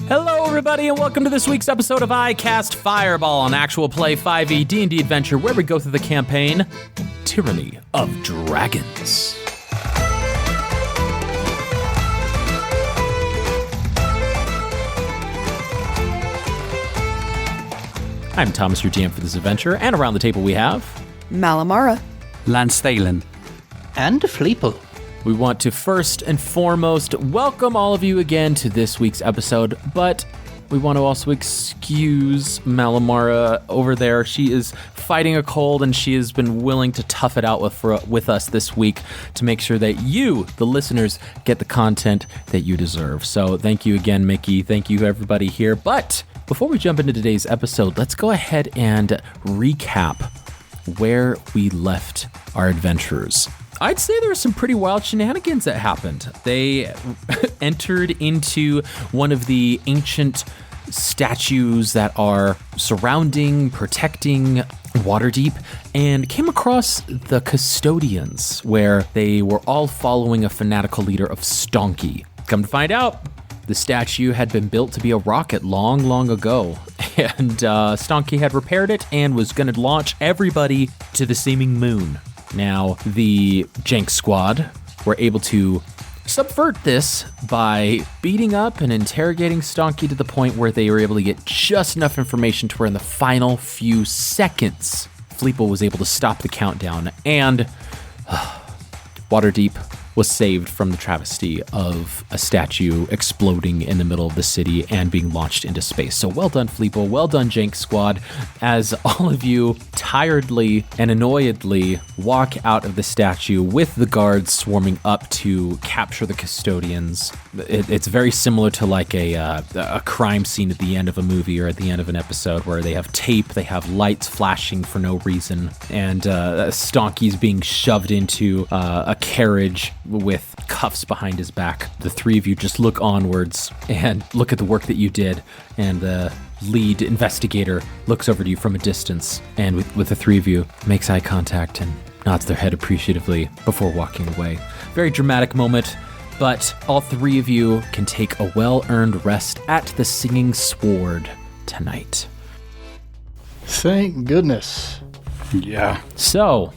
Hello, everybody, and welcome to this week's episode of I Cast Fireball, an actual play 5e D&D adventure where we go through the campaign Tyranny of Dragons. I'm Thomas, your GM for this adventure, and around the table we have Malamara, Lance Thalen, and Fleeple. We want to first and foremost welcome all of you again to this week's episode, but we want to also excuse Malamara over there. She is fighting a cold, and she has been willing to tough it out with us this week to make sure that you, the listeners, get the content that you deserve. So thank you again, Mickey. Thank you, everybody here. But before we jump into today's episode, let's go ahead and recap where we left our adventurers. I'd say there were some pretty wild shenanigans that happened. They entered into one of the ancient statues that are surrounding, protecting Waterdeep, and came across the custodians, where they were all following a fanatical leader of Stonky. Come to find out, the statue had been built to be a rocket long, long ago, and Stonky had repaired it and was going to launch everybody to the seeming moon. Now, the Jank squad were able to subvert this by beating up and interrogating Stonky to the point where they were able to get just enough information to where in the final few seconds, Fleeple was able to stop the countdown, and Waterdeep was saved from the travesty of a statue exploding in the middle of the city and being launched into space. So well done, Fleeple. Well done, Jank Squad, as all of you tiredly and annoyedly walk out of the statue with the guards swarming up to capture the custodians. It's very similar to like a crime scene at the end of a movie or at the end of an episode where they have tape, they have lights flashing for no reason, and Stonky's being shoved into a carriage with cuffs behind his back. The three of you just look onwards and look at the work that you did, and the lead investigator looks over to you from a distance and with the three of you makes eye contact and nods their head appreciatively before walking away. Very dramatic moment, but all three of you can take a well-earned rest at the Singing Sword tonight. Thank goodness. Yeah. So,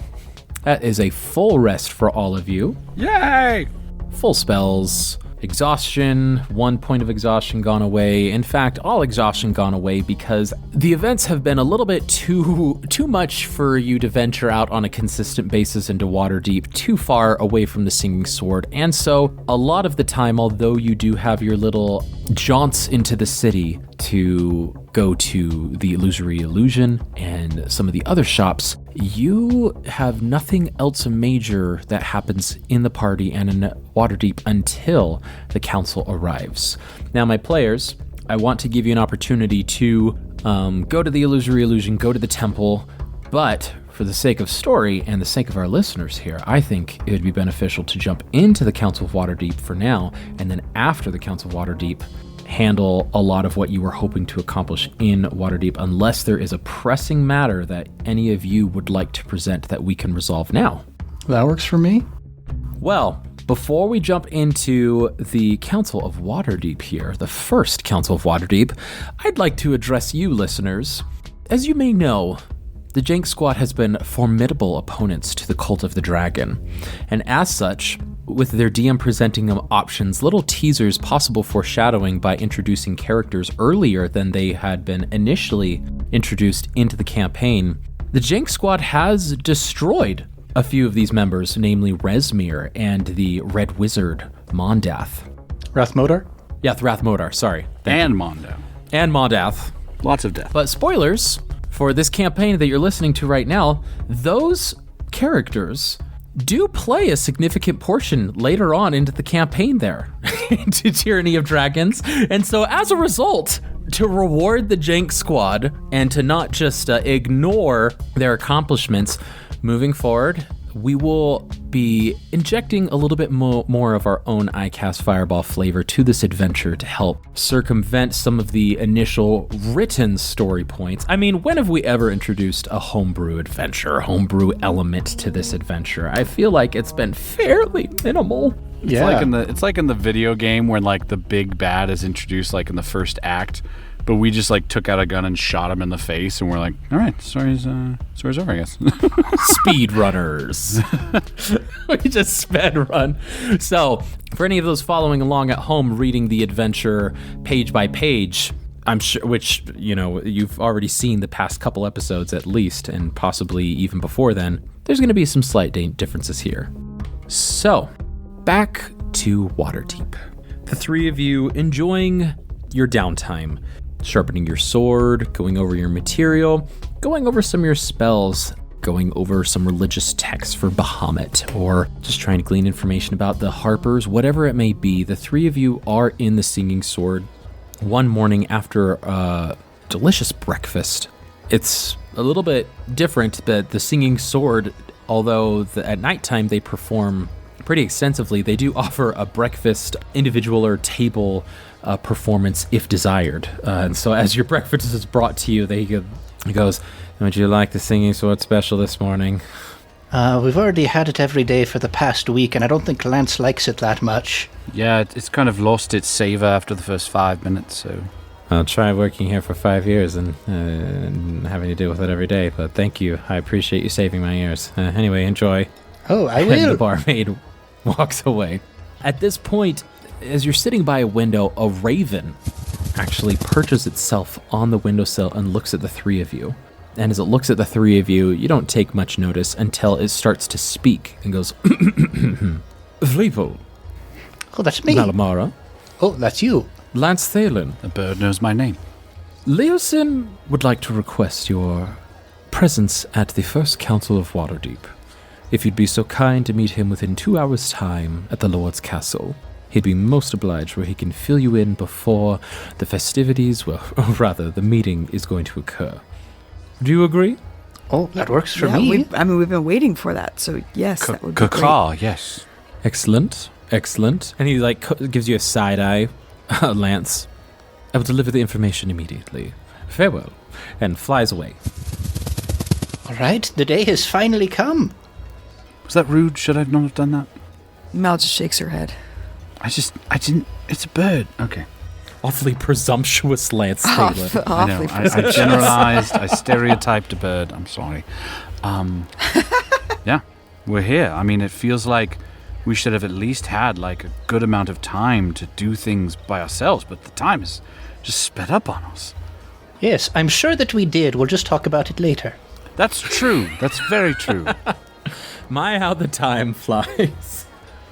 that is a full rest for all of you. Yay! Full spells, exhaustion, 1 point of exhaustion gone away. In fact, all exhaustion gone away because the events have been a little bit too much for you to venture out on a consistent basis into Waterdeep, too far away from the Singing Sword. And so, a lot of the time, although you do have your little jaunts into the city to go to the Illusory Illusion and some of the other shops, you have nothing else major that happens in the party and in Waterdeep until the council arrives. Now, my players, I want to give you an opportunity to go to the Illusory Illusion, go to the temple, but for the sake of story and the sake of our listeners here, I think it would be beneficial to jump into the Council of Waterdeep for now, and then after the Council of Waterdeep, handle a lot of what you were hoping to accomplish in Waterdeep, unless there is a pressing matter that any of you would like to present that we can resolve now. That works for me. Well, before we jump into the Council of Waterdeep here, the first Council of Waterdeep, I'd like to address you, listeners. As you may know, the Jank Squad has been formidable opponents to the Cult of the Dragon, and as such, with their DM presenting them options, little teasers, possible foreshadowing by introducing characters earlier than they had been initially introduced into the campaign, the Jank Squad has destroyed a few of these members, namely Resmir and the Red Wizard, Mondath. Rathmodar? Yeah, Rathmodar, sorry. And Mondo. And Mondath. Lots of death. But spoilers for this campaign that you're listening to right now, those characters do play a significant portion later on into the campaign there, into Tyranny of Dragons. And so as a result, to reward the Jank Squad and to not just ignore their accomplishments, moving forward, we will be injecting a little bit more of our own iCast Fireball flavor to this adventure to help circumvent some of the initial written story points. I mean, when have we ever introduced a homebrew adventure, homebrew element to this adventure? I feel like it's been fairly minimal. Yeah. It's like in the video game when like the big bad is introduced like in the first act, but we just like took out a gun and shot him in the face, and we're like, all right, story's over, I guess. Speed runners. We just sped run. So, for any of those following along at home, reading the adventure page by page, I'm sure, which, you know, you've already seen the past couple episodes at least, and possibly even before then, there's going to be some slight differences here. So, back to Waterdeep. The three of you enjoying your downtime, sharpening your sword, going over your material, going over some of your spells, going over some religious texts for Bahamut, or just trying to glean information about the Harpers, whatever it may be. The three of you are in the Singing Sword one morning after a delicious breakfast. It's a little bit different, but the Singing Sword, although at nighttime they perform pretty extensively, they do offer a breakfast individual or table performance if desired. And so as your breakfast is brought to you, he goes, would you like the Singing Sword special this morning? We've already had it every day for the past week, and I don't think Lance likes it that much. Yeah, it's kind of lost its savor after the first 5 minutes, so... I'll try working here for 5 years and having to deal with it every day, but thank you. I appreciate you saving my ears. Anyway, enjoy. Oh, I And will. the barmaid walks away. At this point, as you're sitting by a window, a raven actually perches itself on the windowsill and looks at the three of you. And as it looks at the three of you, you don't take much notice until it starts to speak and goes, Fleeple, Oh, that's me. Malamara, Oh, that's you. Lance Thalen. The bird knows my name. Leosin would like to request your presence at the First Council of Waterdeep. If you'd be so kind to meet him within 2 hours' time at the Lord's Castle, he'd be most obliged where he can fill you in before the festivities, well, rather, the meeting is going to occur. Do you agree? Oh, that works for Yeah, me. we've been waiting for that, so yes, that would be great. Caca, yes. Excellent, excellent. And he gives you a side eye, Lance. I will deliver the information immediately. Farewell, and flies away. All right, the day has finally come. Was that rude? Should I not have done that? Mel just shakes her head. I didn't, it's a bird. Okay. Awfully presumptuous Lance Thalen. I know, I generalized, I stereotyped a bird. I'm sorry. Yeah, we're here. I mean, it feels like we should have at least had like a good amount of time to do things by ourselves, but the time is just sped up on us. Yes, I'm sure that we did. We'll just talk about it later. That's true. That's very true. My, how the time flies.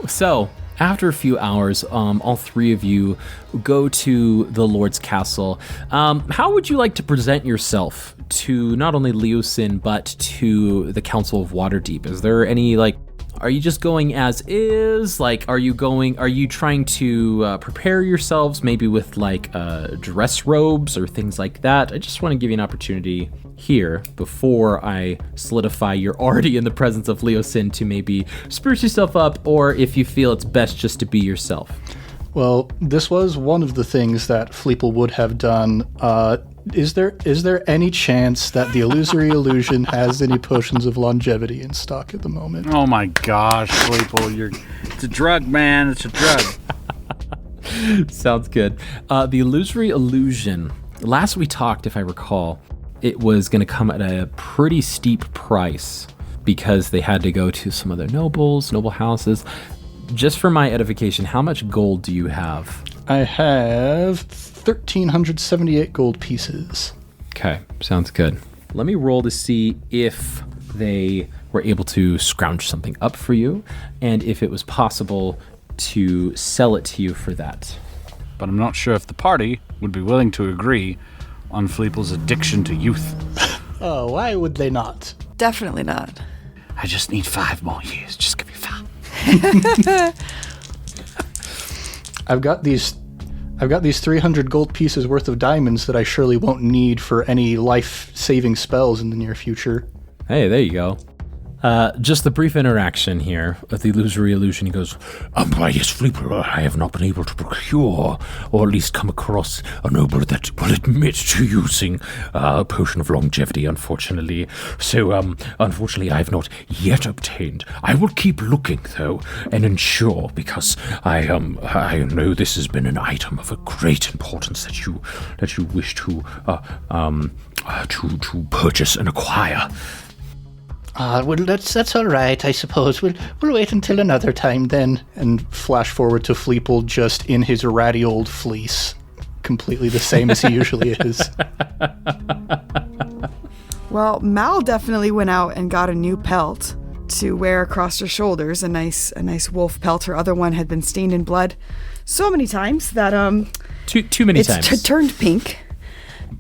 So, after a few hours, all three of you go to the Lord's Castle. How would you like to present yourself to not only Leosin, but to the Council of Waterdeep? Is there any, are you just going as is? Are you trying to prepare yourselves maybe with dress robes or things like that? I just want to give you an opportunity here before I solidify you're already in the presence of Leosin to maybe spruce yourself up, or if you feel it's best just to be yourself. Well, this was one of the things that Fleeple would have done. Is there any chance that the illusory illusion has any potions of longevity in stock at the moment? Oh my gosh, Fleeple, it's a drug, man. It's a drug. Sounds good. The illusory illusion, last we talked, if I recall, it was going to come at a pretty steep price because they had to go to some other noble houses. Just for my edification, how much gold do you have? I have 1,378 gold pieces. Okay, sounds good. Let me roll to see if they were able to scrounge something up for you and if it was possible to sell it to you for that. But I'm not sure if the party would be willing to agree on Fleeple's addiction to youth. Oh, why would they not? Definitely not. I just need 5 more years. Just give me 5. I've got these 300 gold pieces worth of diamonds that I surely won't need for any life-saving spells in the near future. Hey, there you go. Just the brief interaction here with the illusory illusion. He goes, why, yes, Fleeple, I have not been able to procure, or at least come across a noble that will admit to using a potion of longevity, unfortunately. So, unfortunately, I have not yet obtained. I will keep looking, though, and ensure, because I know this has been an item of a great importance that you wish to purchase and acquire. Well, that's all right, I suppose. We'll wait until another time then. And flash forward to Fleeple just in his ratty old fleece, completely the same as he usually is. Well, Mal definitely went out and got a new pelt to wear across her shoulders, a nice wolf pelt. Her other one had been stained in blood so many times that too many times. It's turned pink.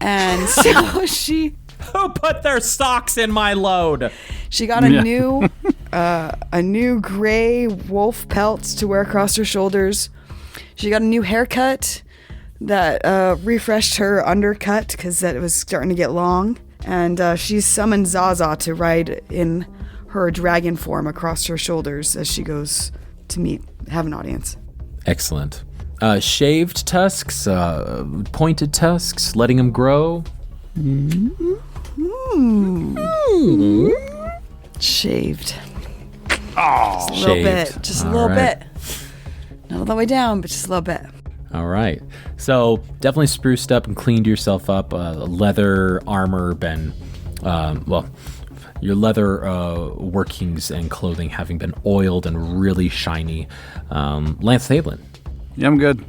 And so she... Who put their socks in my load? She got a new gray wolf pelt to wear across her shoulders. She got a new haircut that refreshed her undercut because it was starting to get long. And she summoned Zaza to ride in her dragon form across her shoulders as she goes to have an audience. Excellent. Shaved tusks, pointed tusks, letting them grow. Shaved. Oh, just a little bit. Just a little bit. Not all the way down, but just a little bit. All right. So definitely spruced up and cleaned yourself up. Leather armor been, your leather workings and clothing having been oiled and really shiny. Lance Thablin. Yeah, I'm good.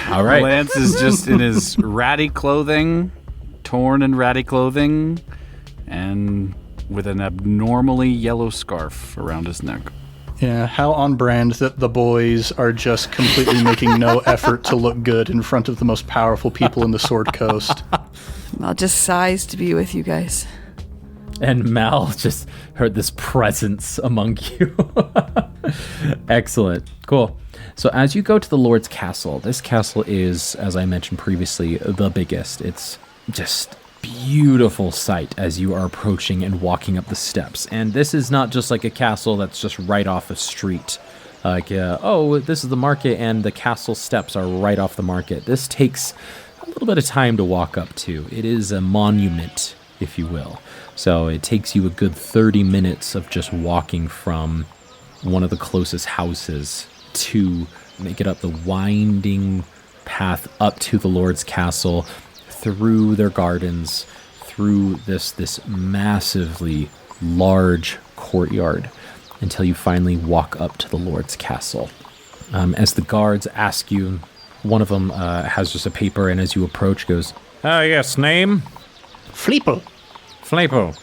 All right. Lance is just in his ratty clothing, torn and ratty clothing, and with an abnormally yellow scarf around his neck. Yeah, how on brand that the boys are just completely making no effort to look good in front of the most powerful people in the Sword Coast. Mal just sighs to be with you guys. And Mal just heard this presence among you. Excellent. Cool. So as you go to the Lord's Castle, this castle is, as I mentioned previously, the biggest. It's just beautiful sight as you are approaching and walking up the steps. And this is not just like a castle that's just right off a street. Like, this is the market and the castle steps are right off the market. This takes a little bit of time to walk up to. It is a monument, if you will. So it takes you a good 30 minutes of just walking from one of the closest houses to make it up the winding path up to the Lord's Castle, through their gardens, through this massively large courtyard, until you finally walk up to the Lord's Castle. As the guards ask you, one of them has just a paper, and as you approach goes, yes, name? Fleeple. Fleeple.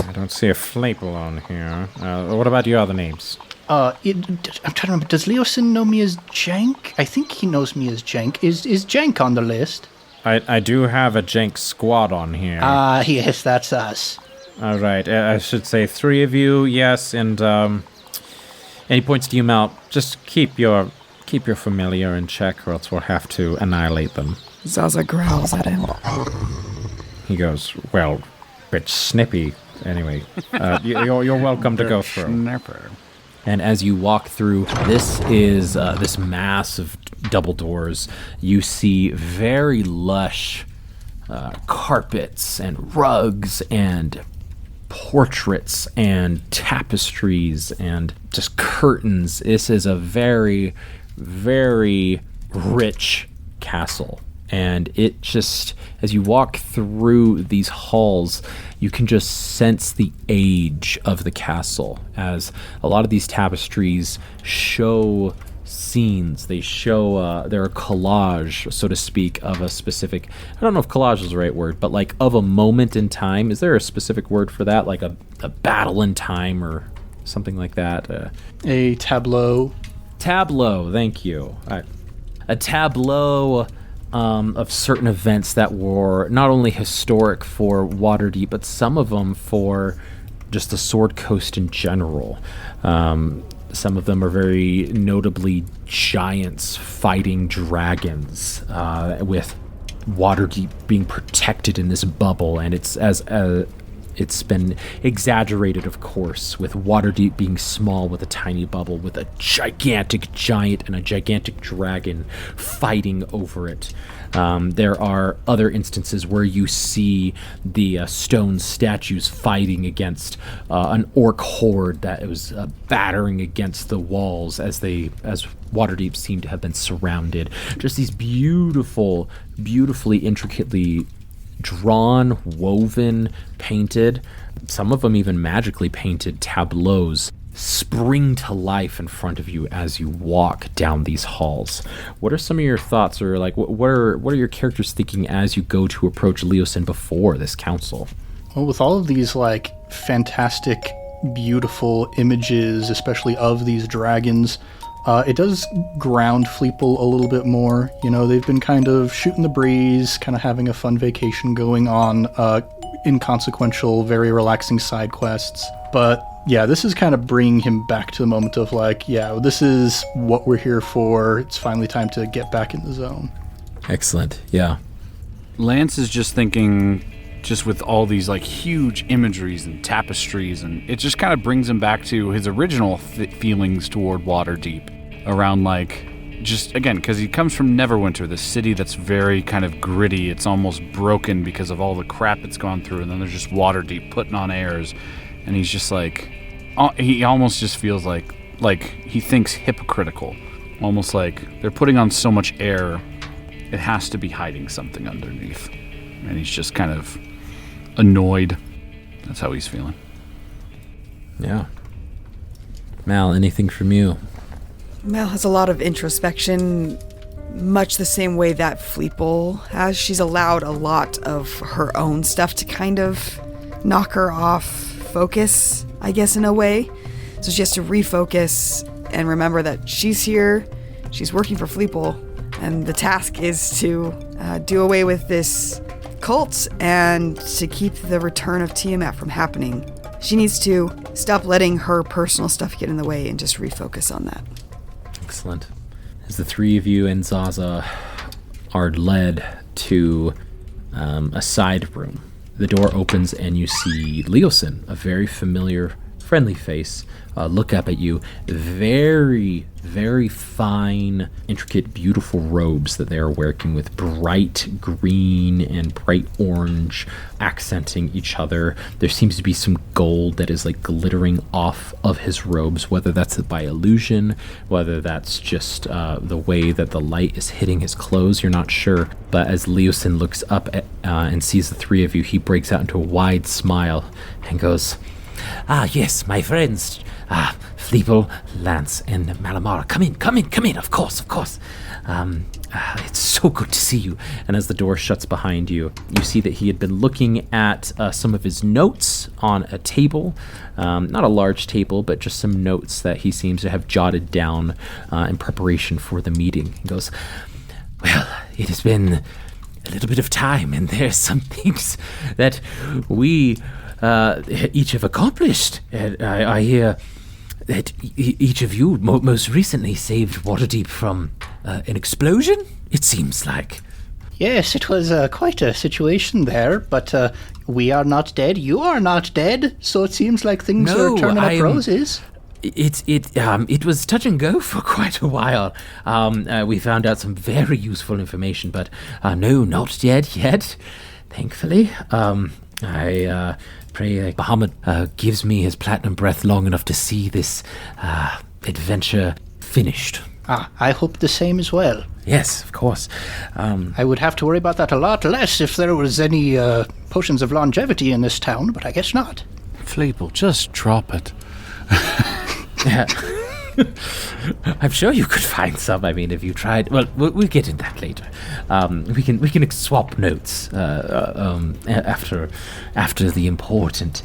I don't see a Fleeple on here. What about your other names? I'm trying to remember. Does Leosin know me as Jank? I think he knows me as Jank. Is Jank on the list? I do have a Jank squad on here. Yes, that's us. All right. I should say 3 of you, yes, and he points to you, Mal. Just keep your familiar in check, or else we'll have to annihilate them. Zaza growls at him. He goes, well, bit snippy. Anyway, you're welcome to go through. Snapper. And as you walk through, this is this massive double doors. You see very lush carpets and rugs and portraits and tapestries and just curtains. This is a very, very rich castle. And it just, as you walk through these halls, you can just sense the age of the castle, as a lot of these tapestries show scenes. They show, they're a collage, so to speak, of a specific, I don't know if collage is the right word, but like of a moment in time. Is there a specific word for that? Like a battle in time or something like that? A tableau. Tableau, thank you. A tableau of certain events that were not only historic for Waterdeep, but some of them for just the Sword Coast in general. Some of them are very notably giants fighting dragons with Waterdeep being protected in this bubble, and it's been exaggerated, of course, with Waterdeep being small with a tiny bubble, with a gigantic giant and a gigantic dragon fighting over it. There are other instances where you see the stone statues fighting against an orc horde that was battering against the walls as Waterdeep seemed to have been surrounded. Just these beautifully intricately drawn, woven, painted, some of them even magically painted tableaus spring to life in front of you as you walk down these halls. What are some of your thoughts, or like what are your characters thinking as you go to approach Leosin before this council? Well, with all of these like fantastic, beautiful images, especially of these dragons, it does ground Fleeple a little bit more. You know, they've been kind of shooting the breeze, kind of having a fun vacation going on, inconsequential, very relaxing side quests. But yeah, this is kind of bringing him back to the moment of like, yeah, this is what we're here for. It's finally time to get back in the zone. Excellent. Yeah. Lance is just thinking, just with all these like huge imageries and tapestries, and it just kind of brings him back to his original feelings toward Waterdeep, around like, just again, because he comes from Neverwinter, this city that's very kind of gritty. It's almost broken because of all the crap it's gone through, and then there's just Waterdeep putting on airs, and he's just like, he almost just feels like he thinks hypocritical, almost like they're putting on so much air, it has to be hiding something underneath, and he's just kind of annoyed. That's how he's feeling. Yeah. Mal, anything from you? Mel has a lot of introspection, much the same way that Fleeple has. She's allowed a lot of her own stuff to kind of knock her off focus, I guess, in a way. So she has to refocus and remember that she's here, she's working for Fleeple, and the task is to do away with this cult and to keep the return of Tiamat from happening. She needs to stop letting her personal stuff get in the way and just refocus on that. Excellent. As the three of you and Zaza are led to a side room, the door opens and you see Leosin, a very familiar, friendly face, look up at you. Very, very fine, intricate, beautiful robes that they are working with, bright green and bright orange accenting each other. There seems to be some gold that is like glittering off of his robes, whether that's by illusion, whether that's just the way that the light is hitting his clothes, you're not sure. But as Leosin looks up at, and sees the three of you, he breaks out into a wide smile and goes, "Ah, yes, my friends. Fleeple, Lance, and Malamara. Come in, of course. It's so good to see you." And as the door shuts behind you, you see that he had been looking at some of his notes on a table. Not a large table, but just some notes that he seems to have jotted down in preparation for the meeting. He goes, "Well, it has been a little bit of time, and there's some things that we each have accomplished. I hear that each of you most recently saved Waterdeep from an explosion, it seems like." Yes, it was quite a situation there, but we are not dead, you are not dead, so it seems like things are turning up roses. It was touch and go for quite a while. We found out some very useful information, but no, not dead yet, thankfully. I pray Bahamut gives me his platinum breath long enough to see this adventure finished. I hope the same as well. Yes, of course. I would have to worry about that a lot less if there was any potions of longevity in this town, but I guess not. Fleeple, just drop it. Yeah. I'm sure you could find some. I mean, if you tried. Well, we'll get into that later. We can swap notes after the important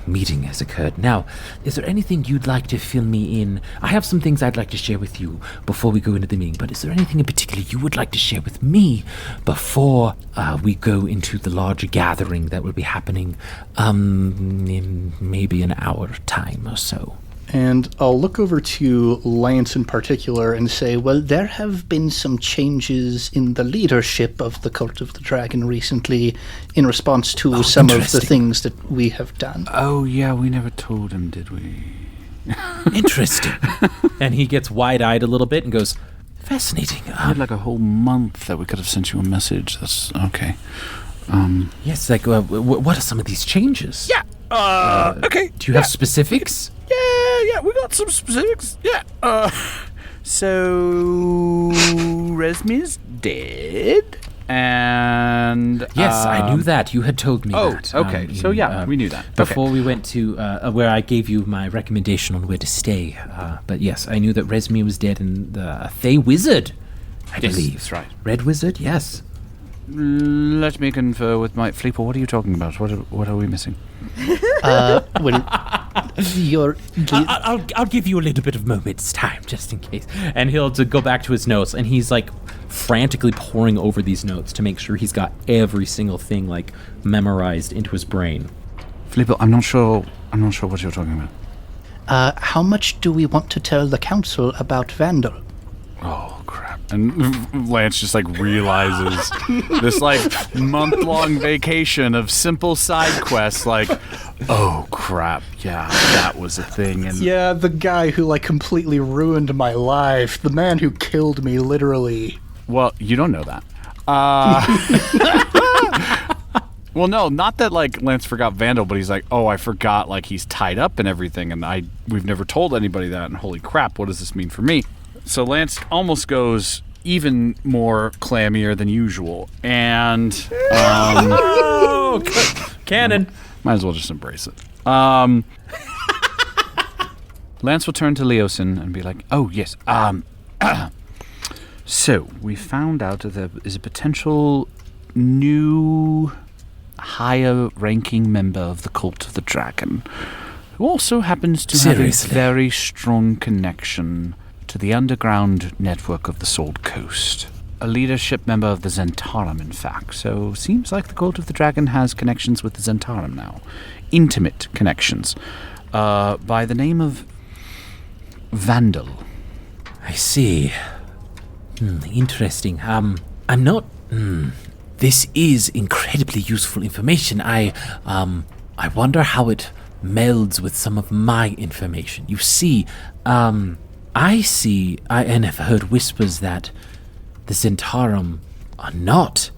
meeting has occurred. Now, is there anything you'd like to fill me in? I have some things I'd like to share with you before we go into the meeting. But is there anything in particular you would like to share with me before we go into the larger gathering that will be happening in maybe an hour time or so? And I'll look over to Lance in particular and say, Well, there have been some changes in the leadership of the Cult of the Dragon recently in response to some of the things that we have done. Oh, yeah, we never told him, did we? Interesting. And he gets wide-eyed a little bit and goes, fascinating. We had like a whole month that we could have sent you a message. That's okay. Yes, like, what are some of these changes? Yeah. Okay. Do you have specifics? Yeah, we got some specifics. Yeah. So Resmi's dead, and Yes, I knew that. You had told me that. Okay. So we knew that before we went to where I gave you my recommendation on where to stay. But yes, I knew that Resmi was dead, and the Fey Wizard, I believe. That's right. Red Wizard, yes. Let me confer with my Fleeple. What are you talking about? What are we missing? I'll give you a little bit of moment's time, just in case. And he'll go back to his notes, and he's like frantically poring over these notes to make sure he's got every single thing like memorized into his brain. Fleeple, I'm not sure what you're talking about. How much do we want to tell the council about Vandal? Oh, crap. And Lance just, realizes this, month-long vacation of simple side quests, oh, crap, yeah, that was a thing. And yeah, the guy who, completely ruined my life. The man who killed me, literally. Well, you don't know that. Well, no, not that, Lance forgot Vandal, but he's I forgot, he's tied up and everything, and we've never told anybody that, and holy crap, what does this mean for me? So Lance almost goes even more clammier than usual, and Cannon. Might as well just embrace it. Lance will turn to Leosin and be like, "Oh yes, so we found out that there is a potential new higher-ranking member of the Cult of the Dragon, who also happens to have a very strong connection to the underground network of the Sword Coast. A leadership member of the Zentarum, in fact. So, seems like the Cult of the Dragon has connections with the Zentarum now. Intimate connections. By the name of Vandal. I see. Interesting. I'm not... This is incredibly useful information. I wonder how it melds with some of my information. You see, I have heard whispers that the Zentarum are not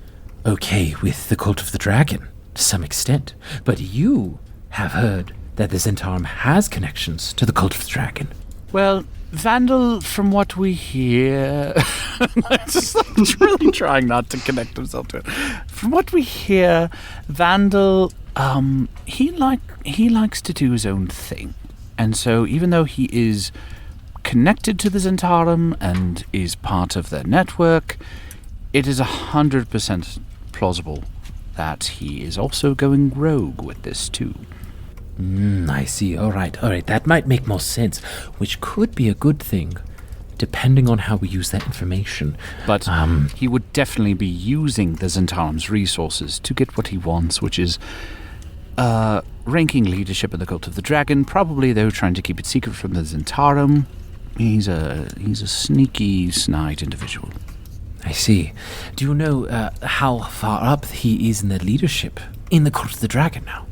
okay with the Cult of the Dragon, to some extent. But you have heard that the Zentarum has connections to the Cult of the Dragon. Well, Vandal, from what we hear... just really trying not to connect himself to it. From what we hear, Vandal, he likes to do his own thing. And so even though he is connected to the Zentarum and is part of their network, it is 100% plausible that he is also going rogue with this too. I see. All right. That might make more sense, which could be a good thing, depending on how we use that information. But he would definitely be using the Zentarum's resources to get what he wants, which is ranking leadership in the Cult of the Dragon. Probably, though, trying to keep it secret from the Zentarum. He's a sneaky, snide individual. I see. Do you know how far up he is in the leadership in the Cult of the Dragon now?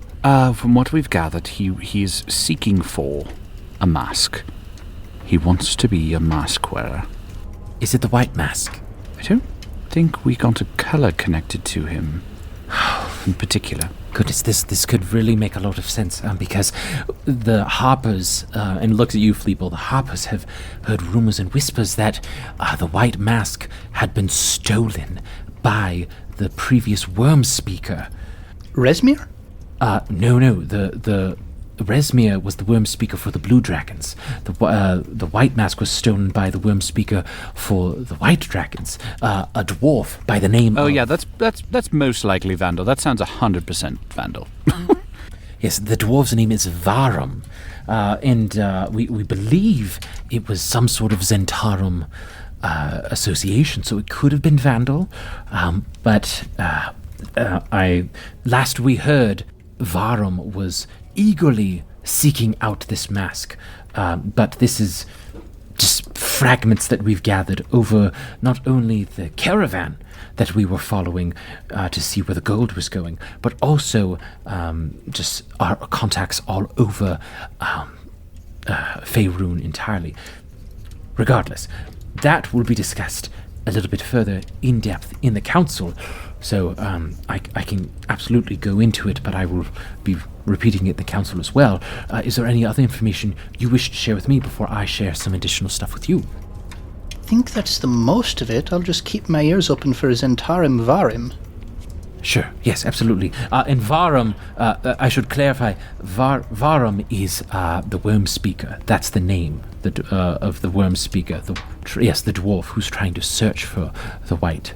From what we've gathered, he's seeking for a mask. He wants to be a mask wearer. Is it the white mask? I don't think we got a color connected to him in particular. Goodness, this could really make a lot of sense, because the Harpers, and looks at you, Fleeple, the Harpers have heard rumors and whispers that the white mask had been stolen by the previous worm speaker. Resmir? No, the Resmir was the worm speaker for the Blue Dragons. The white mask was stolen by the worm speaker for the White Dragons. A dwarf by the name of... Oh yeah, that's most likely Vandal. That sounds 100% Vandal. Yes, the dwarf's name is Varum. And we believe it was some sort of Zentarum association, so it could have been Vandal. But last we heard, Varum was eagerly seeking out this mask. But this is just fragments that we've gathered over not only the caravan that we were following to see where the gold was going, but also just our contacts all over Faerun entirely. Regardless, that will be discussed a little bit further in depth in the council. So I can absolutely go into it, but I will be repeating it in the council as well. Is there any other information you wish to share with me before I share some additional stuff with you? I think that's the most of it. I'll just keep my ears open for Zentarim Varim. Sure, yes, absolutely. And Varum, I should clarify, Varum is the worm speaker. That's the name of the worm speaker. The dwarf who's trying to search for the white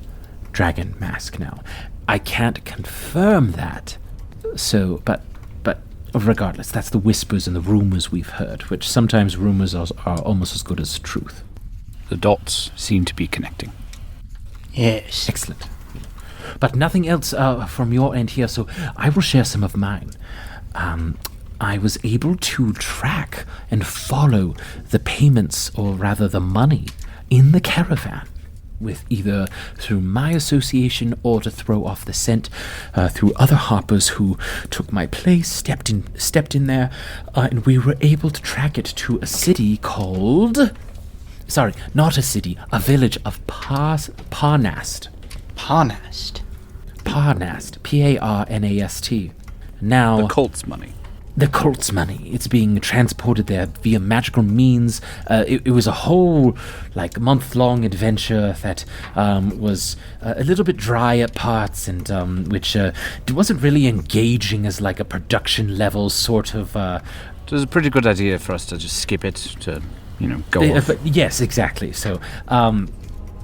dragon mask now. I can't confirm that. So, but regardless, that's the whispers and the rumors we've heard, which sometimes rumors are almost as good as truth. The dots seem to be connecting. Yes. Excellent. But nothing else from your end here, so I will share some of mine. I was able to track and follow the payments, or rather the money, in the caravan, with either through my association or to throw off the scent through other hoppers who took my place, stepped in there, and we were able to track it to a city called... Sorry, not a city, a village of Parnast. Parnast. Parnast. P-A-R-N-A-S-T. Now... The cult's money. The cult's money. It's being transported there via magical means. It was a whole, month-long adventure that was a little bit dry at parts, and which wasn't really engaging as a production level sort of... It was a pretty good idea for us to just skip it to, go off. Yes, exactly. So,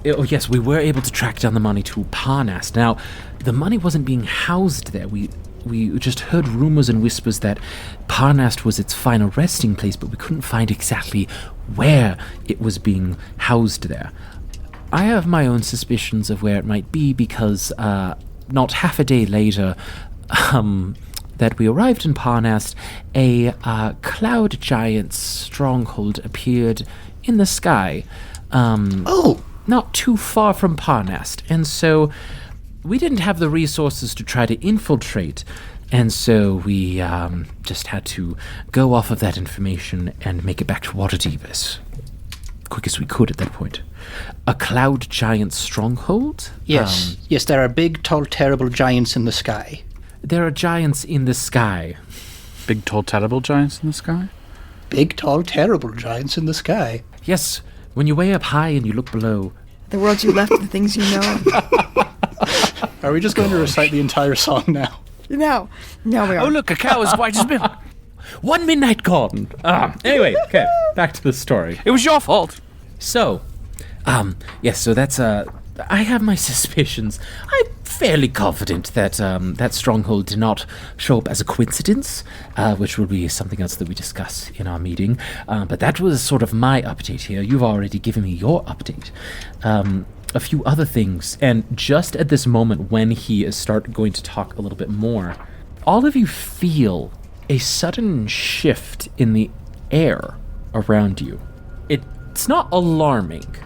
yes, we were able to track down the money to Parnast. Now, the money wasn't being housed there. We just heard rumors and whispers that Parnast was its final resting place, but we couldn't find exactly where it was being housed there. I have my own suspicions of where it might be because not half a day later that we arrived in Parnast, a cloud giant's stronghold appeared in the sky. Not too far from Parnast, and so we didn't have the resources to try to infiltrate, and so we just had to go off of that information and make it back to Waterdeep as quick as we could at that point. A cloud giant stronghold? Yes. Yes, there are big, tall, terrible giants in the sky. There are giants in the sky. Big, tall, terrible giants in the sky? Big, tall, terrible giants in the sky. Yes, when you're way up high and you look below. The world you left, the things you know. Are we just going to recite the entire song now? No, we are. Oh, look, a cow as white as milk. One midnight gone. Anyway, okay, back to the story. It was your fault. So, yes, so that's, I have my suspicions. I'm fairly confident that that stronghold did not show up as a coincidence, which will be something else that we discuss in our meeting. But that was sort of my update here. You've already given me your update. A few other things, and just at this moment when he is going to talk a little bit more, all of you feel a sudden shift in the air around you. It's not alarming,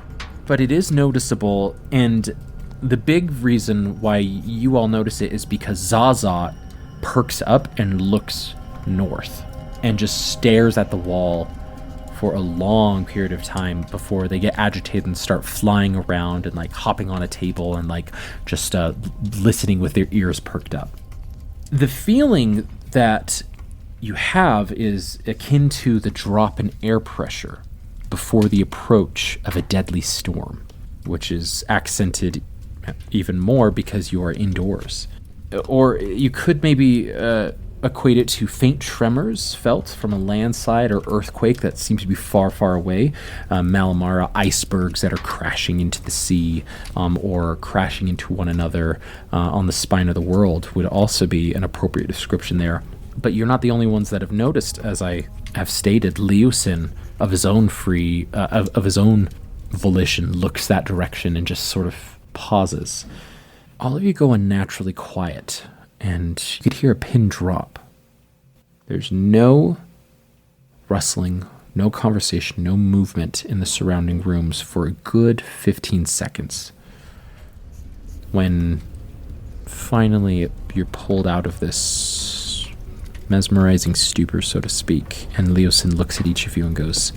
but it is noticeable, and the big reason why you all notice it is because Zaza perks up and looks north and just stares at the wall for a long period of time before they get agitated and start flying around and hopping on a table and just listening with their ears perked up. The feeling that you have is akin to the drop in air pressure before the approach of a deadly storm, which is accented even more because you are indoors. Or you could maybe equate it to faint tremors felt from a landslide or earthquake that seems to be far, far away. Malamara icebergs that are crashing into the sea or crashing into one another on the spine of the world would also be an appropriate description there. But you're not the only ones that have noticed, as I have stated. Leosin, of his own of his own volition, looks that direction and just sort of pauses. All of you go unnaturally quiet, and you could hear a pin drop. There's no rustling, no conversation, no movement in the surrounding rooms for a good 15 seconds. When finally you're pulled out of this mesmerizing stupor, so to speak, and Leosin looks at each of you and goes,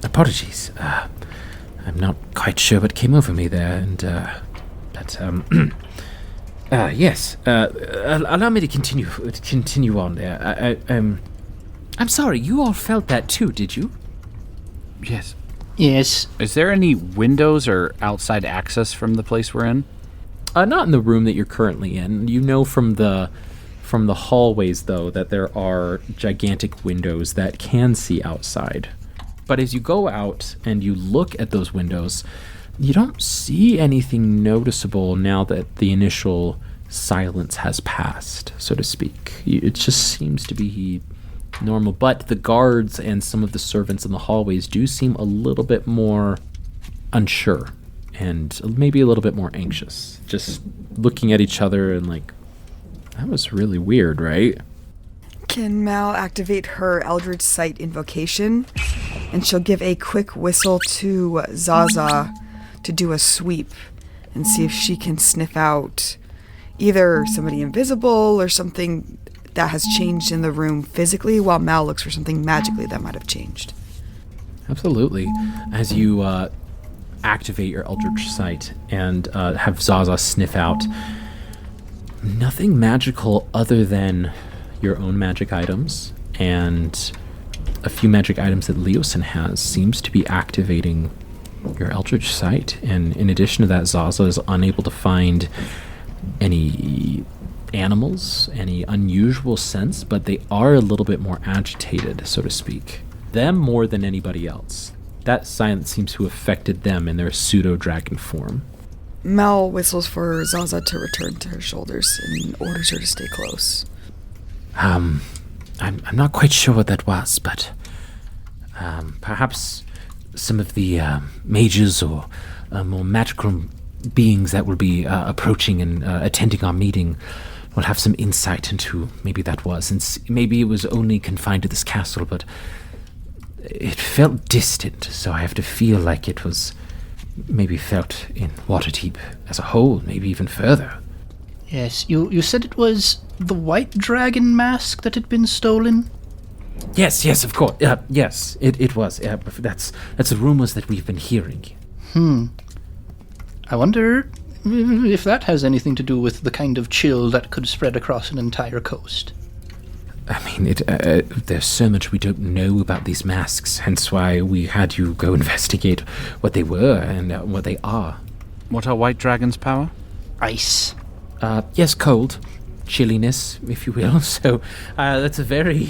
apologies. I'm not quite sure what came over me there, and, yes. Allow me to continue on there. I'm sorry, you all felt that too, did you? Yes. Yes. Is there any windows or outside access from the place we're in? Not in the room that you're currently in. You know from the hallways, though, that there are gigantic windows that can see outside. But as you go out and you look at those windows, you don't see anything noticeable now that the initial silence has passed, so to speak. It just seems to be normal. But the guards and some of the servants in the hallways do seem a little bit more unsure and maybe a little bit more anxious. Just looking at each other and like, that was really weird, right? Can Mal activate her Eldritch Sight invocation? And she'll give a quick whistle to Zaza to do a sweep and see if she can sniff out either somebody invisible or something that has changed in the room physically, while Mal looks for something magically that might have changed. Absolutely. As you activate your Eldritch Sight and have Zaza sniff out nothing magical other than your own magic items and a few magic items that Leosin has seems to be activating your Eldritch Sight. And in addition to that, Zaza is unable to find any animals, any unusual scents, but they are a little bit more agitated, so to speak. Them more than anybody else. That silence seems to have affected them in their pseudo-dragon form. Mal whistles for Zaza to return to her shoulders and orders her to stay close. I'm not quite sure what that was, but perhaps some of the mages or more magical beings that will be approaching and attending our meeting will have some insight into maybe that was. And maybe it was only confined to this castle, but it felt distant, so I have to feel like it was maybe felt in Waterdeep as a whole, maybe even further. Yes, you said it was the white dragon mask that had been stolen? Yes, of course. Yes, it was. That's the rumors that we've been hearing. I wonder if that has anything to do with the kind of chill that could spread across an entire coast. I mean, there's so much we don't know about these masks, hence why we had you go investigate what they were and what they are. What are white dragons' power? Ice. Yes, cold. Chilliness, if you will. So that's a very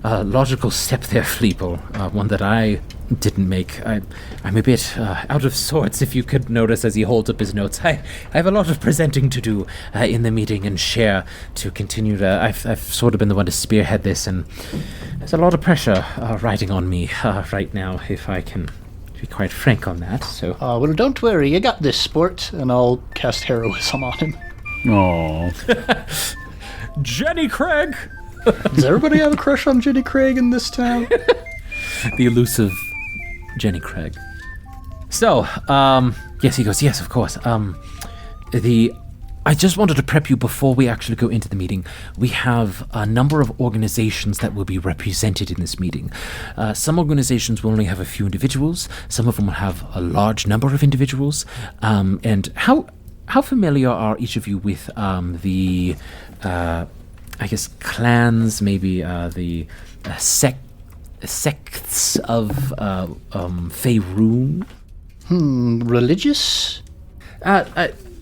logical step there, Fleeple. One that I didn't make. I'm a bit out of sorts, if you could notice, as he holds up his notes. I have a lot of presenting to do in the meeting and share to continue to... I've sort of been the one to spearhead this, and there's a lot of pressure riding on me right now, if I can be quite frank on that. So. Well, don't worry, you got this, sport. And I'll cast heroism on him. Aww. Jenny Craig! Does everybody have a crush on Jenny Craig in this town? The elusive Jenny Craig. So, yes, he goes, yes, of course. I just wanted to prep you before we actually go into the meeting. We have a number of organizations that will be represented in this meeting. Some organizations will only have a few individuals. Some of them will have a large number of individuals. And how familiar are each of you with the, I guess, clans, maybe the sects of Faerun? Religious?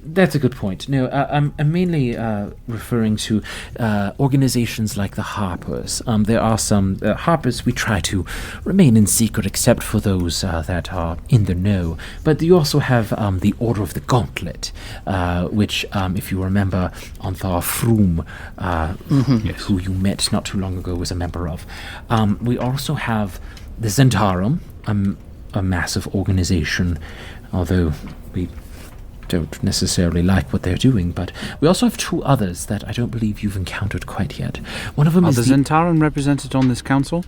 That's a good point. No, I'm mainly referring to organizations like the Harpers. There are some Harpers we try to remain in secret except for those that are in the know. But you also have the Order of the Gauntlet, which, if you remember, Anthar Froom, who you met not too long ago, was a member of. We also have the Zentarum, a massive organization, although we don't necessarily like what they're doing, but we also have 2 others that I don't believe you've encountered quite yet. One of them is the Zentarum represented on this council?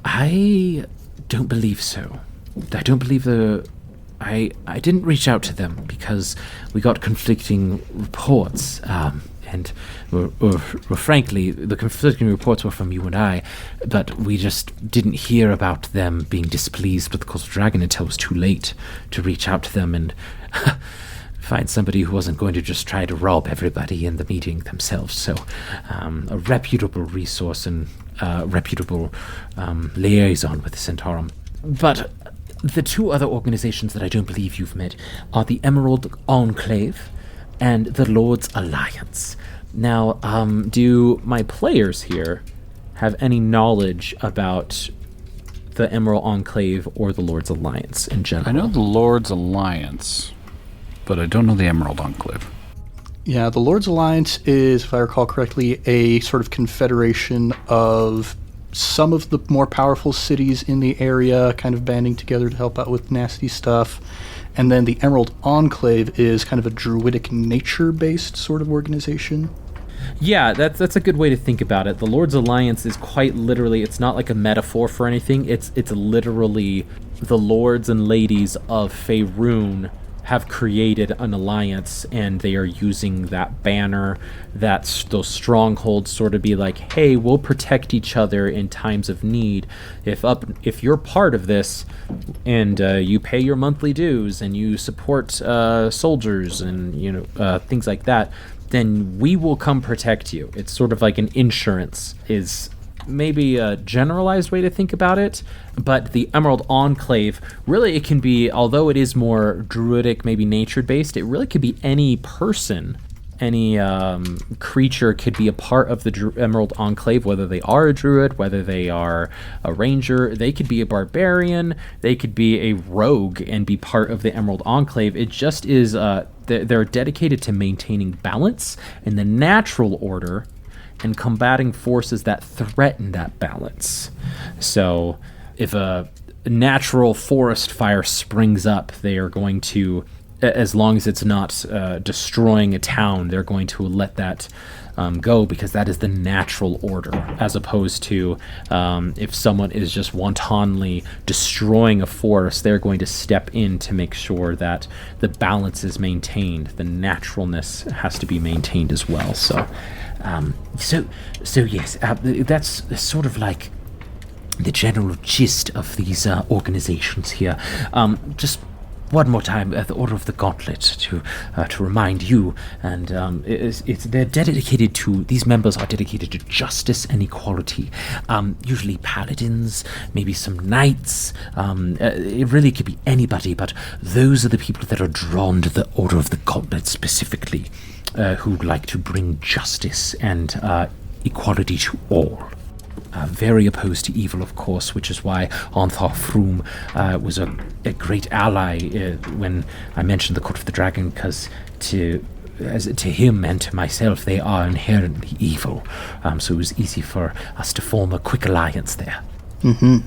I don't believe so. I don't believe I didn't reach out to them because we got conflicting reports, and frankly, the conflicting reports were from you and I, but we just didn't hear about them being displeased with the Cult of the Dragon until it was too late to reach out to them and find somebody who wasn't going to just try to rob everybody in the meeting themselves. So a reputable resource and reputable liaison with the Zentarum. But the 2 other organizations that I don't believe you've met are the Emerald Enclave and the Lord's Alliance. Now, do my players here have any knowledge about the Emerald Enclave or the Lord's Alliance in general? I know the Lord's Alliance, but I don't know the Emerald Enclave. Yeah, the Lord's Alliance is, if I recall correctly, a sort of confederation of some of the more powerful cities in the area kind of banding together to help out with nasty stuff. And then the Emerald Enclave is kind of a druidic nature-based sort of organization. Yeah, that's a good way to think about it. The Lord's Alliance is quite literally, it's not like a metaphor for anything. It's literally the lords and ladies of Faerun have created an alliance, and they are using that banner, those strongholds, sort of be like, hey, we'll protect each other in times of need. If you're part of this, and you pay your monthly dues, and you support soldiers, and things like that, then we will come protect you. It's sort of like an insurance, is maybe a generalized way to think about it, but the Emerald Enclave, really it can be, although it is more druidic, maybe nature-based, it really could be any person, any creature could be a part of the Emerald Enclave, whether they are a druid, whether they are a ranger, they could be a barbarian, they could be a rogue and be part of the Emerald Enclave. It just is, they're dedicated to maintaining balance in the natural order and combating forces that threaten that balance. So if a natural forest fire springs up, they are going to, as long as it's not destroying a town, they're going to let that go, because that is the natural order, as opposed to if someone is just wantonly destroying a forest, they're going to step in to make sure that the balance is maintained. The naturalness has to be maintained as well. So yes, that's sort of like the general gist of these organizations here. Just one more time, the Order of the Gauntlet, to remind you, and they're dedicated to, these members are dedicated to justice and equality. Usually paladins, maybe some knights, it really could be anybody, but those are the people that are drawn to the Order of the Gauntlet specifically, who like to bring justice and equality to all. Very opposed to evil, of course, which is why Anthar Froom was a great ally when I mentioned the Cult of the Dragon, because to him and to myself, they are inherently evil. So it was easy for us to form a quick alliance there. Mm-hmm.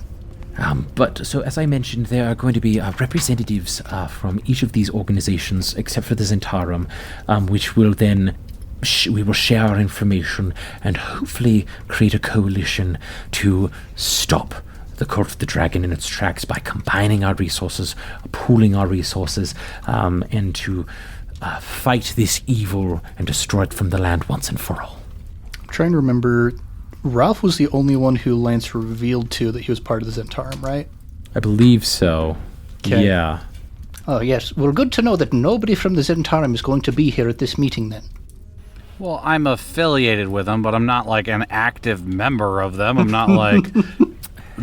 But so, as I mentioned, there are going to be representatives from each of these organizations, except for the Zentarum, which will then we will share our information and hopefully create a coalition to stop the Cult of the Dragon in its tracks by combining our resources, pooling our resources, and to fight this evil and destroy it from the land once and for all. I'm trying to remember, Ralph was the only one who Lance revealed to that he was part of the Zentarum, right? I believe so. Okay. Yeah. Oh, yes. Well, good to know that nobody from the Zentarum is going to be here at this meeting, then. Well, I'm affiliated with them, but I'm not like an active member of them. I'm not like,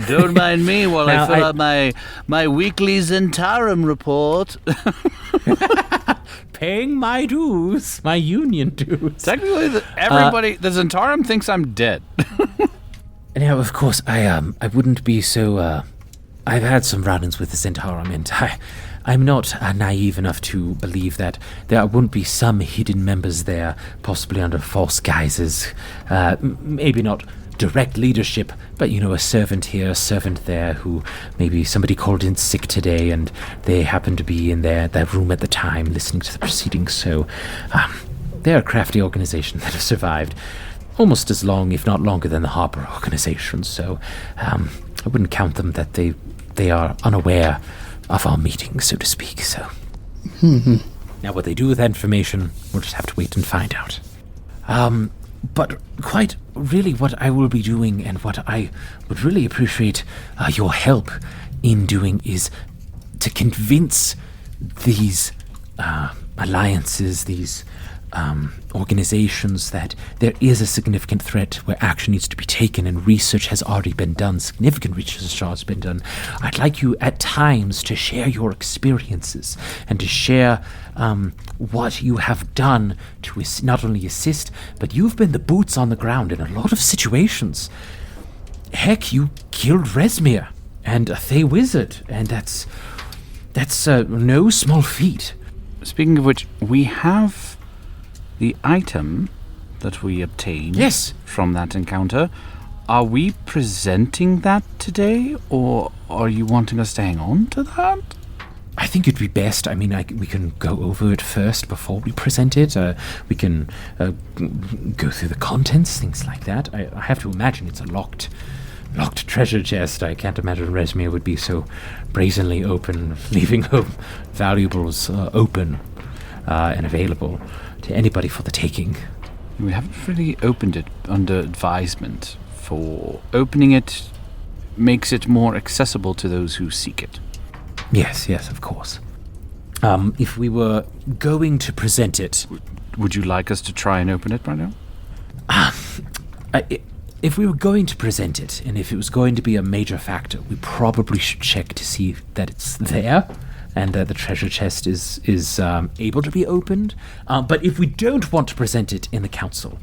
don't mind me while I fill out my weekly Zentarum report. Paying my dues, my union dues. Technically, the Zentarum thinks I'm dead. And yeah, of course, I wouldn't be so, I've had some run-ins with the Zentarum, and I'm not naive enough to believe that there wouldn't be some hidden members there, possibly under false guises. Maybe not direct leadership, but a servant here, a servant there, who maybe somebody called in sick today and they happened to be in their room at the time listening to the proceedings. So they're a crafty organization that have survived almost as long, if not longer, than the Harper organization. So I wouldn't count them that they are unaware of our meetings, so to speak. So now what they do with that information, we'll just have to wait and find out. But quite really what I will be doing, and what I would really appreciate your help in doing, is to convince these alliances, these organizations, that there is a significant threat where action needs to be taken, and research has already been done, significant research has been done. I'd like you at times to share your experiences and to share what you have done to not only assist, but you've been the boots on the ground in a lot of situations. Heck, you killed Resmir and a Thay wizard, and that's no small feat. Speaking of which, we have the item that we obtained from that encounter. Are we presenting that today, or are you wanting us to hang on to that? I think it'd be best. I mean, we can go over it first before we present it. We can go through the contents, things like that. I have to imagine it's a locked treasure chest. I can't imagine Resmir would be so brazenly open, leaving valuables open and available to anybody for the taking. We haven't really opened it under advisement. For opening it makes it more accessible to those who seek it. Yes, of course. If we were going to present it... Would you like us to try and open it right now? If we were going to present it, and if it was going to be a major factor, we probably should check to see that it's there, and that the treasure chest is able to be opened. But if we don't want to present it in the council,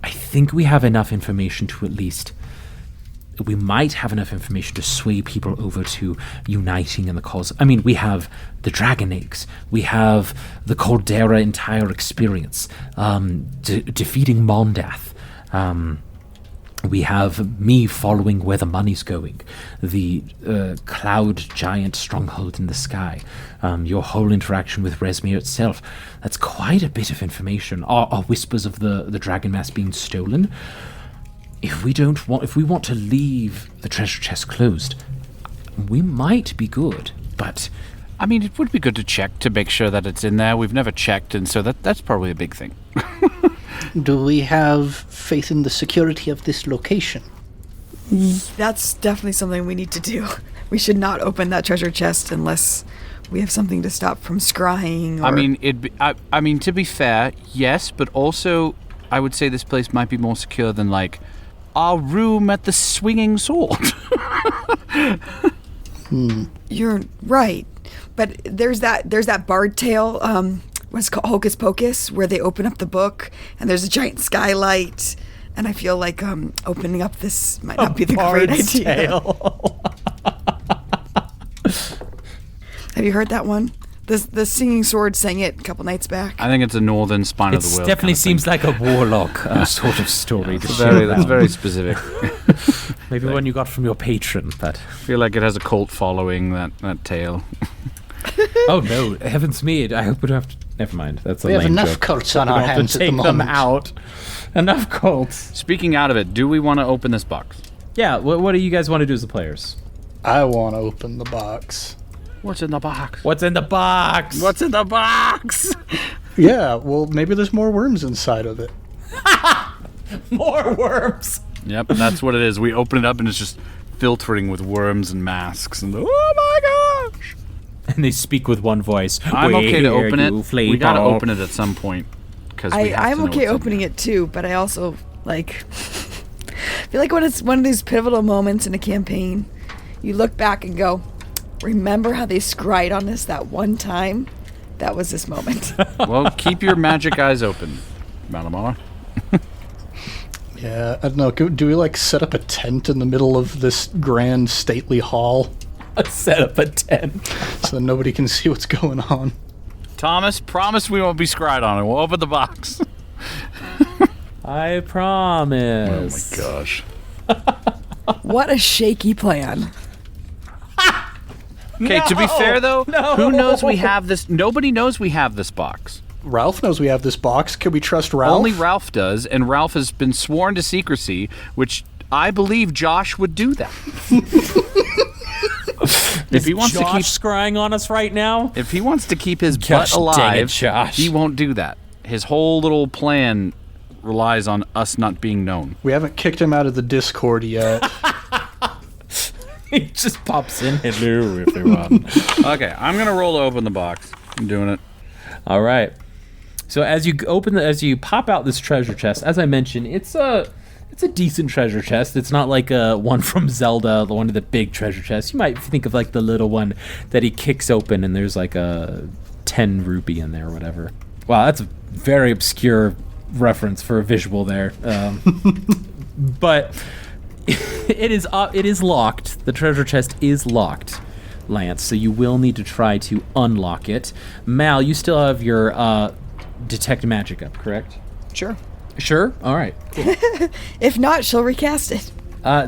I think we have enough information to at least... We might have enough information to sway people over to uniting in the cause. I mean, we have the dragon eggs. We have the Caldera entire experience, defeating Mondath. We have me following where the money's going, the cloud giant stronghold in the sky, your whole interaction with Resmir itself. That's quite a bit of information. Our whispers of the dragon mask being stolen. If we want to leave the treasure chest closed, we might be good, but... I mean, it would be good to check to make sure that it's in there. We've never checked, and so that's probably a big thing. Do we have faith in the security of this location? That's definitely something we need to do. We should not open that treasure chest unless we have something to stop from scrying. Or... I mean, to be fair, yes, but also I would say this place might be more secure than, like, our room at the Swinging Sword. You're right, but there's that bard tale, what's it called, Hocus Pocus, where they open up the book and there's a giant skylight, and I feel like opening up this might not be the great idea. Have you heard that one? The Singing Sword sang it a couple nights back. I think it's a northern spine of the world. It definitely seems like a warlock sort of story. That's very specific. Maybe one you got from your patron, but... I feel like it has a cult following, that tale. Oh no, heavens me, I hope we don't have to... Never mind, that's a lame joke. We have enough cults on our hands at the moment. Take them out. Enough cults. Speaking out of it, do we want to open this box? Yeah, what do you guys want to do as the players? I want to open the box. What's in the box? What's in the box? What's in the box? Yeah, well, maybe there's more worms inside of it. More worms! Yep, that's what it is. We open it up and it's just filtering with worms and masks. And oh my gosh! And they speak with one voice. I'm okay to open it. Fleeple. We gotta open it at some point. I'm okay opening it too, but I also, feel like when it's one of these pivotal moments in a campaign, you look back and go, remember how they scryed on us that one time? That was this moment. Well, keep your magic eyes open, Malamar. Yeah, I don't know. Do we set up a tent in the middle of this grand stately hall? Set up a tent. So that nobody can see what's going on. Thomas, promise we won't be scryed on it. We'll open the box. I promise. Oh my gosh. What a shaky plan. Okay, to be fair though, who knows we have this? Nobody knows we have this box. Ralph knows we have this box. Can we trust Ralph? Only Ralph does, and Ralph has been sworn to secrecy, which I believe Josh would do that. If he wants Josh to keep scrying on us right now, if he wants to keep his Gosh butt alive, dang it, Josh. he won't do that. His whole little plan relies on us not being known. We haven't kicked him out of the Discord yet. he just pops in. Hello, everyone. Okay, I'm gonna roll to open the box. I'm doing it. All right. So as you pop out this treasure chest, as I mentioned, it's a decent treasure chest. It's not like one from Zelda, one of the big treasure chests. You might think of like the little one that he kicks open and there's like a 10 rupee in there or whatever. Wow, that's a very obscure reference for a visual there. But it is locked. The treasure chest is locked, Lance, so you will need to try to unlock it. Mal, you still have your detect magic up, correct? Sure. Sure? All right. Cool. If not, she'll recast it.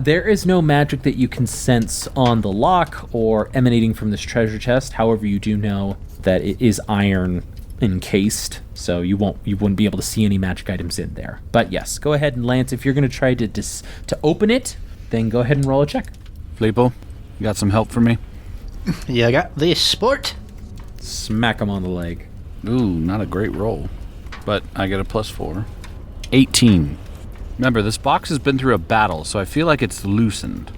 There is no magic that you can sense on the lock or emanating from this treasure chest. However, you do know that it is iron encased, so you wouldn't be able to see any magic items in there. But yes, go ahead and Lance, if you're going to try to open it, then go ahead and roll a check. Fleeple, you got some help for me? You got this, sport. Smack him on the leg. Ooh, not a great roll, but I get a +4. 18. Remember, this box has been through a battle, so I feel like it's loosened.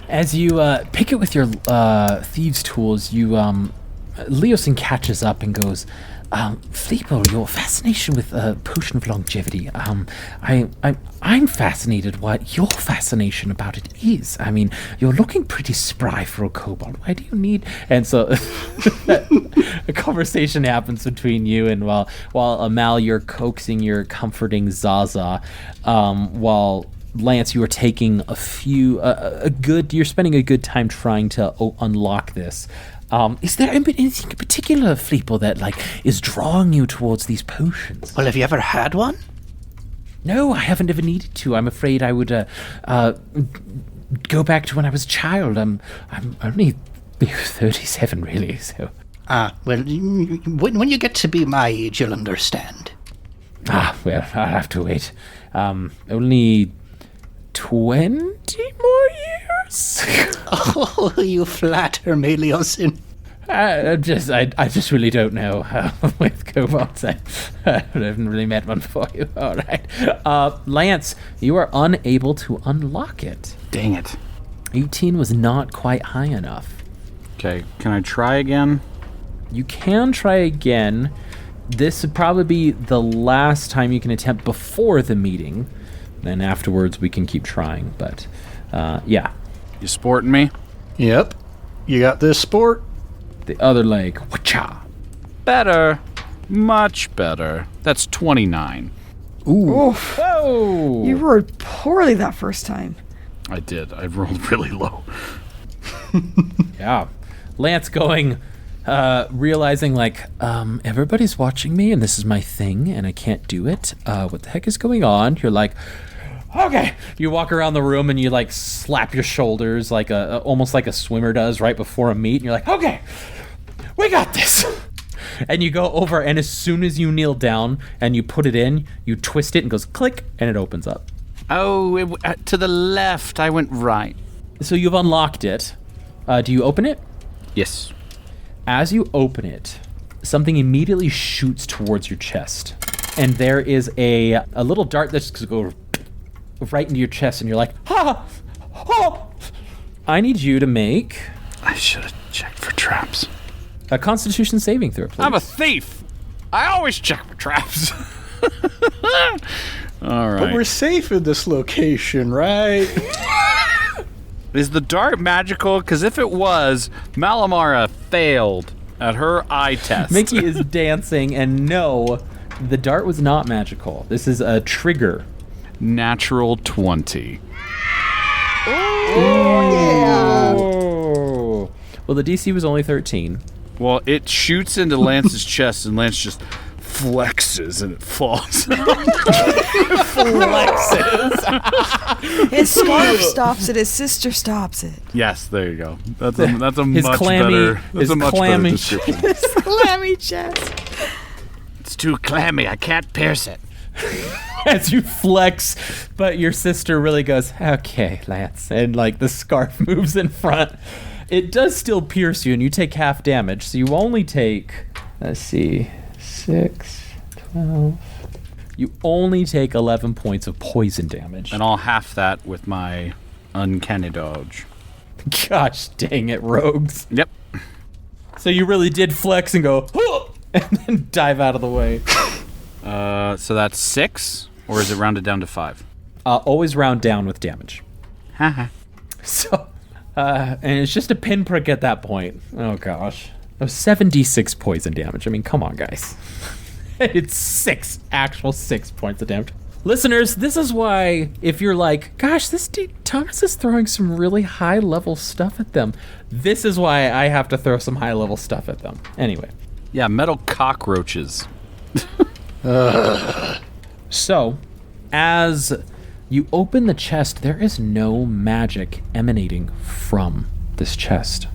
As you pick it with your thieves' tools, Leosin catches up and goes, Fleeple, your fascination with potion of longevity, I'm fascinated what your fascination about it is. I mean, you're looking pretty spry for a kobold. Why do you need... And so a conversation happens between you and while Amal, you're coaxing, you're comforting Zaza, while Lance, you are taking you're spending a good time trying to unlock this. Is there anything in particular, Fleeple, that is drawing you towards these potions? Well, have you ever had one? No, I haven't ever needed to. I'm afraid I would go back to when I was a child. I'm only 37, really. So. Well, when you get to be my age, you'll understand. Well, I'll have to wait. Only 20 more years? Oh, you flatter me, Leosin. I just really don't know with kobolds. I haven't really met one before you. All right. Lance, you are unable to unlock it. Dang it. 18 was not quite high enough. Okay, can I try again? You can try again. This would probably be the last time you can attempt before the meeting. Then afterwards we can keep trying, but yeah. You sporting me? Yep. You got this, sport? The other leg. Wacha. Better. Much better. That's 29. Ooh. Oh! You rolled poorly that first time. I did. I rolled really low. Yeah. Lance going, realizing everybody's watching me and this is my thing and I can't do it. What the heck is going on? You're like, okay. You walk around the room and you slap your shoulders almost like a swimmer does right before a meet. And you're like, okay, we got this. And you go over and as soon as you kneel down and you put it in, you twist it and goes click and it opens up. Oh, to the left. I went right. So you've unlocked it. Do you open it? Yes. As you open it, something immediately shoots towards your chest. And there is a little dart that's going to go right into your chest, and you're like, ha! Oh! I need you to make... I should have checked for traps. A Constitution saving throw, please. I'm a thief. I always check for traps. All right. But we're safe in this location, right? Is the dart magical? Because if it was, Malamara failed at her eye test. Mickey is dancing, and no, the dart was not magical. This is a trigger. Natural 20. Oh, well, the DC was only 13. Well, it shoots into Lance's chest, and Lance just flexes and it falls. Flexes. His scarf stops it. His sister stops it. Yes, there you go. That's a His much clammy- better. That's his a much better clammy- description. His clammy chest. It's too clammy. I can't pierce it. As you flex, but your sister really goes, okay, Lance. And like the scarf moves in front. It does still pierce you and you take half damage. So you only take, let's see, 6, 12. You only take 11 points of poison damage. And I'll half that with my uncanny dodge. Gosh dang it, rogues. Yep. So you really did flex and go, "Huh," and then dive out of the way. So that's 6, or is it rounded down to 5? Always round down with damage. Haha. So, and it's just a pinprick at that point. Oh gosh. That was 76 poison damage. I mean, come on, guys. It's 6 points of damage. Listeners, this is why if you're like, gosh, this dude Thomas is throwing some really high level stuff at them. This is why I have to throw some high level stuff at them. Anyway. Yeah, metal cockroaches. So, as you open the chest, there is no magic emanating from this chest.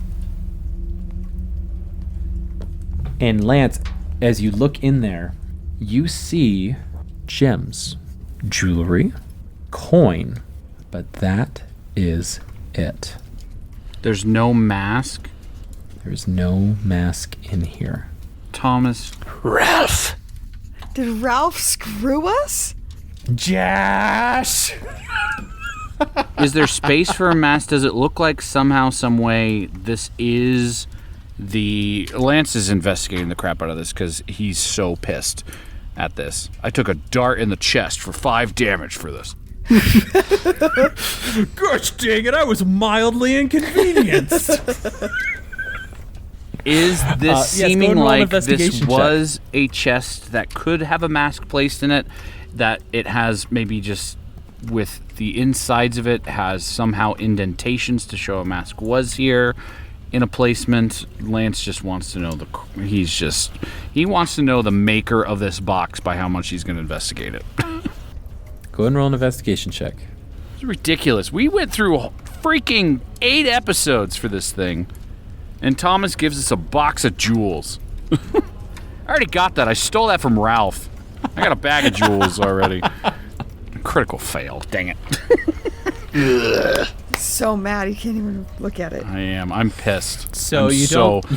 And Lance, as you look in there, you see gems, jewelry, coin, but that is it. There's no mask. There's no mask in here. Thomas. Ralph! Did Ralph screw us? Josh! Is there space for a mask? Does it look like somehow, some way, this is the... Lance is investigating the crap out of this because he's so pissed at this. I took a dart in the chest for 5 damage for this. Gosh dang it, I was mildly inconvenienced. Is this yes, go seeming and roll an like this investigation was a chest that could have a mask placed in it, that it has maybe just with the insides of it has somehow indentations to show a mask was here in a placement? Lance just wants to know he wants to know the maker of this box by how much he's going to investigate it. Go ahead and roll an investigation check. It's ridiculous. We went through freaking 8 episodes for this thing. And Thomas gives us a box of jewels. I already got that. I stole that from Ralph. I got a bag of jewels already. Critical fail. Dang it. So mad he can't even look at it. I am. I'm pissed. So I'm you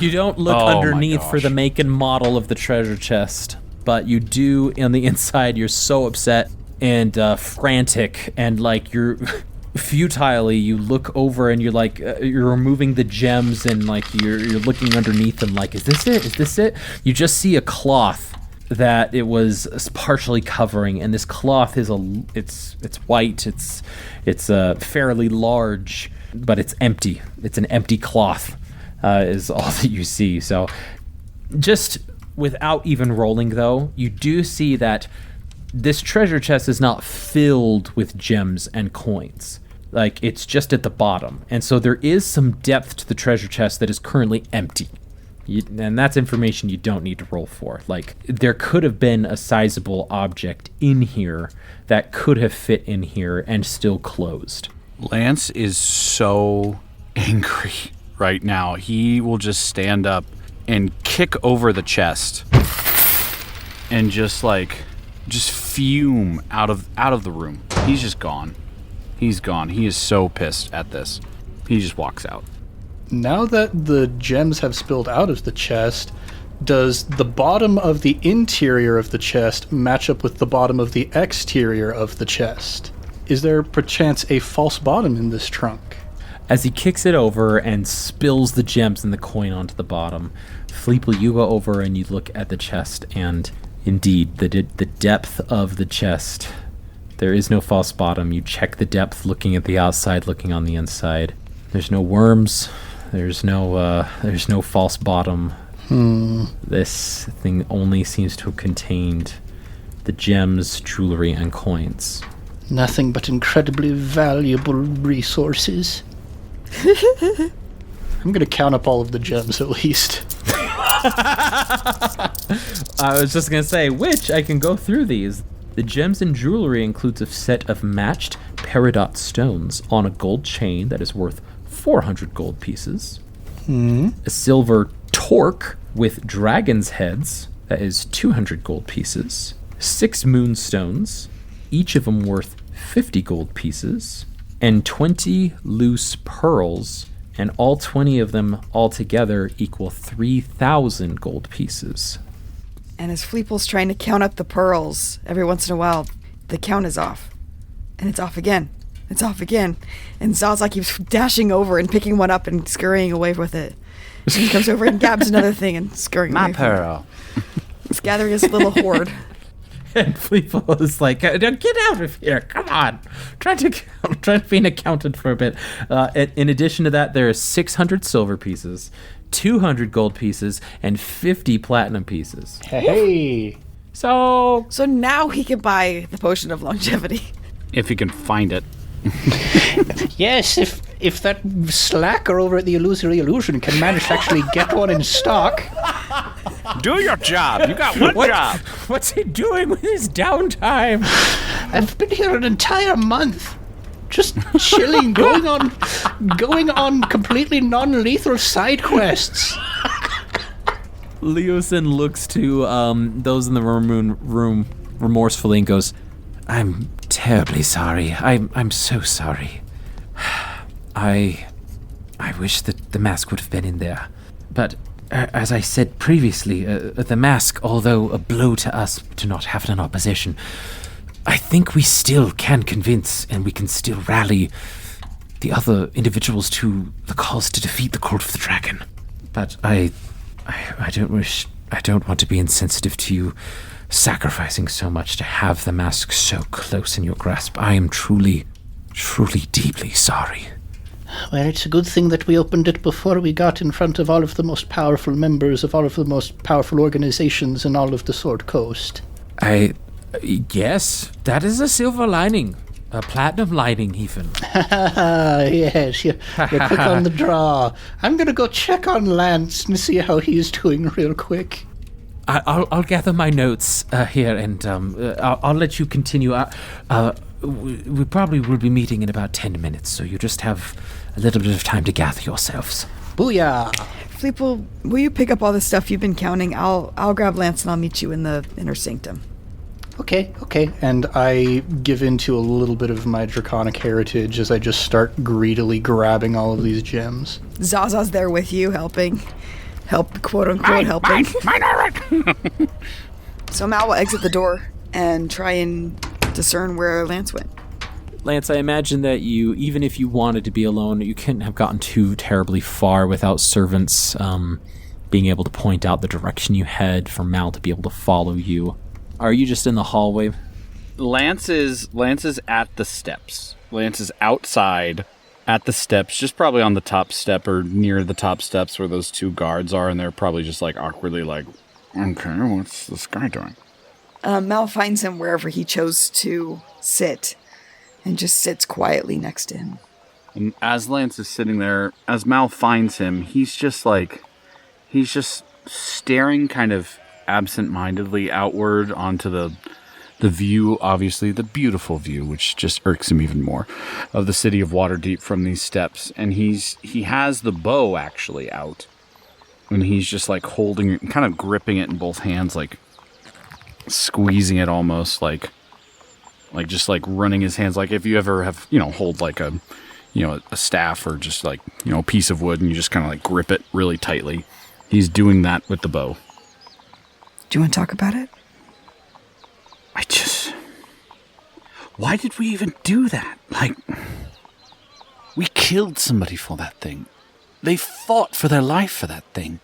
don't look Oh my underneath for the gosh. make and model of the treasure chest, but you do on the inside. You're so upset and frantic, and like you're futilely you look over and you're like you're removing the gems and like you're looking underneath them like, is this it? You just see a cloth that it was partially covering, and this cloth is it's white, it's fairly large, but it's empty. It's an empty cloth is all that you see. So just without even rolling though, you do see that this treasure chest is not filled with gems and coins. Like, it's just at the bottom. And so there is some depth to the treasure chest that is currently empty. And that's information you don't need to roll for. Like, there could have been a sizable object in here that could have fit in here and still closed. Lance is so angry right now. He will just stand up and kick over the chest and just fume out of the room. He's just gone. He's gone. He is so pissed at this. He just walks out. Now that the gems have spilled out of the chest, does the bottom of the interior of the chest match up with the bottom of the exterior of the chest? Is there perchance a false bottom in this trunk? As he kicks it over and spills the gems and the coin onto the bottom, Fleeple, you go over and you look at the chest, and indeed, the depth of the chest, there is no false bottom. You check the depth looking at the outside, looking on the inside. There's no worms. There's no false bottom. This thing only seems to have contained the gems, jewelry, and coins. Nothing but incredibly valuable resources. I'm going to count up all of the gems at least. I was just going to say, which I can go through these. The gems and jewelry includes a set of matched peridot stones on a gold chain that is worth 400 gold pieces. A silver torque with dragon's heads that is 200 gold pieces. 6 moonstones, each of them worth 50 gold pieces. And 20 loose pearls, and all 20 of them altogether equal 3,000 gold pieces. And as Fleeple's trying to count up the pearls, every once in a while, the count is off. And it's off again. It's off again. And Zaza keeps dashing over and picking one up and scurrying away with it. He comes over and grabs another thing and scurrying away. My pearl. He's gathering his little hoard. And Fleeple is like, get out of here, come on. Try to be an accountant for a bit. In addition to that, there are 600 silver pieces, 200 gold pieces, and 50 platinum pieces. Hey. So now he can buy the potion of longevity. If you can find it. Yes, if that slacker over at the Illusory Illusion can manage to actually get one in stock. Do your job. You got one job. What's he doing with his downtime? I've been here an entire month. Just chilling, going on completely non-lethal side quests. Leosin looks to those in the room remorsefully and goes, I'm terribly sorry. I'm so sorry. I wish that the mask would have been in there. But as I said previously, the mask, although a blow to us to not have it in opposition, I think we still can convince and we can still rally the other individuals to the cause to defeat the Court of the Dragon. But I don't want to be insensitive to you sacrificing so much to have the mask so close in your grasp. I am truly, truly deeply sorry. Well, it's a good thing that we opened it before we got in front of all of the most powerful members of all of the most powerful organizations in all of the Sword Coast. Yes, that is a silver lining. A platinum lining, even. Yes, you're quick on the draw. I'm going to go check on Lance and see how he's doing real quick. I'll gather my notes here, and I'll let you continue. We probably will be meeting in about 10 minutes, so you just have a little bit of time to gather yourselves. Booyah! Fleeple, will you pick up all the stuff you've been counting? I'll grab Lance and I'll meet you in the inner sanctum. Okay. And I give into a little bit of my draconic heritage as I just start greedily grabbing all of these gems. Zaza's there with you, helping, quote-unquote, helping. Mine. So Mal will exit the door and try and discern where Lance went. Lance, I imagine that you, even if you wanted to be alone, you couldn't have gotten too terribly far without servants being able to point out the direction you head for Mal to be able to follow you. Are you just in the hallway? Lance is at the steps. Lance is outside at the steps, just probably on the top step or near the top steps where those two guards are, and they're probably just like awkwardly like, okay, what's this guy doing? Mal finds him wherever he chose to sit and just sits quietly next to him. And as Lance is sitting there, as Mal finds him, he's just staring kind of absent-mindedly outward onto the view, obviously the beautiful view, which just irks him even more, of the city of Waterdeep from these steps. And he has the bow actually out, and he's just like holding it, kind of gripping it in both hands, like squeezing it almost, like just like running his hands, like if you ever have, hold like a staff or just like, a piece of wood and you just kind of like grip it really tightly. He's doing that with the bow. Do you want to talk about it? Why did we even do that? Like, we killed somebody for that thing. They fought for their life for that thing.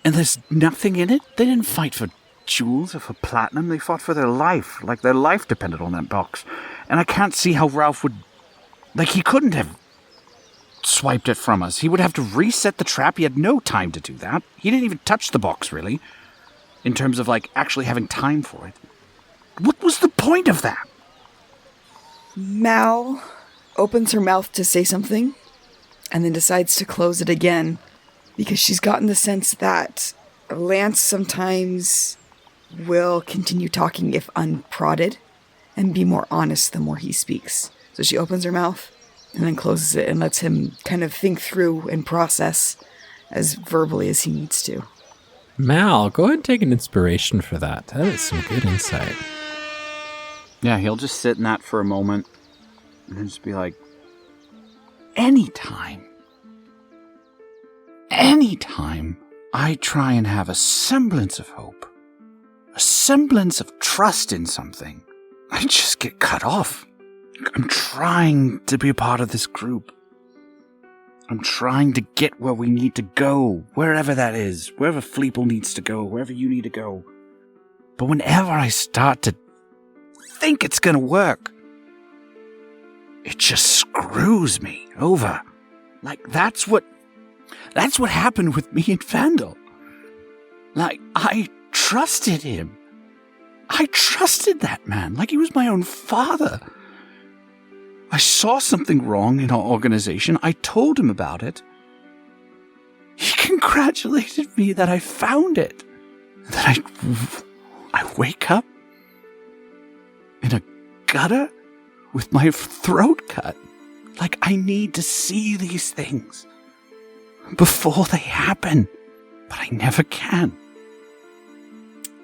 And there's nothing in it? They didn't fight for jewels or for platinum. They fought for their life. Like, their life depended on that box. And I can't see how Ralph would... Like, he couldn't have swiped it from us. He would have to reset the trap. He had no time to do that. He didn't even touch the box, really. In terms of, like, actually having time for it. What was the point of that? Mal opens her mouth to say something and then decides to close it again because she's gotten the sense that Lance sometimes will continue talking if unprodded and be more honest the more he speaks. So she opens her mouth and then closes it and lets him kind of think through and process as verbally as he needs to. Mal, go ahead and take an inspiration for that. That is some good insight. Yeah, he'll just sit in that for a moment and then just be like, anytime I try and have a semblance of hope, a semblance of trust in something, I just get cut off. I'm trying to be a part of this group. I'm trying to get where we need to go, wherever that is, wherever Fleeple needs to go, wherever you need to go. But whenever I start to think it's going to work, it just screws me over. Like, that's what happened with me and Vandal. Like, I trusted him. I trusted that man like he was my own father. I saw something wrong in our organization. I told him about it. He congratulated me that I found it. That I wake up in a gutter with my throat cut. Like, I need to see these things before they happen, but I never can.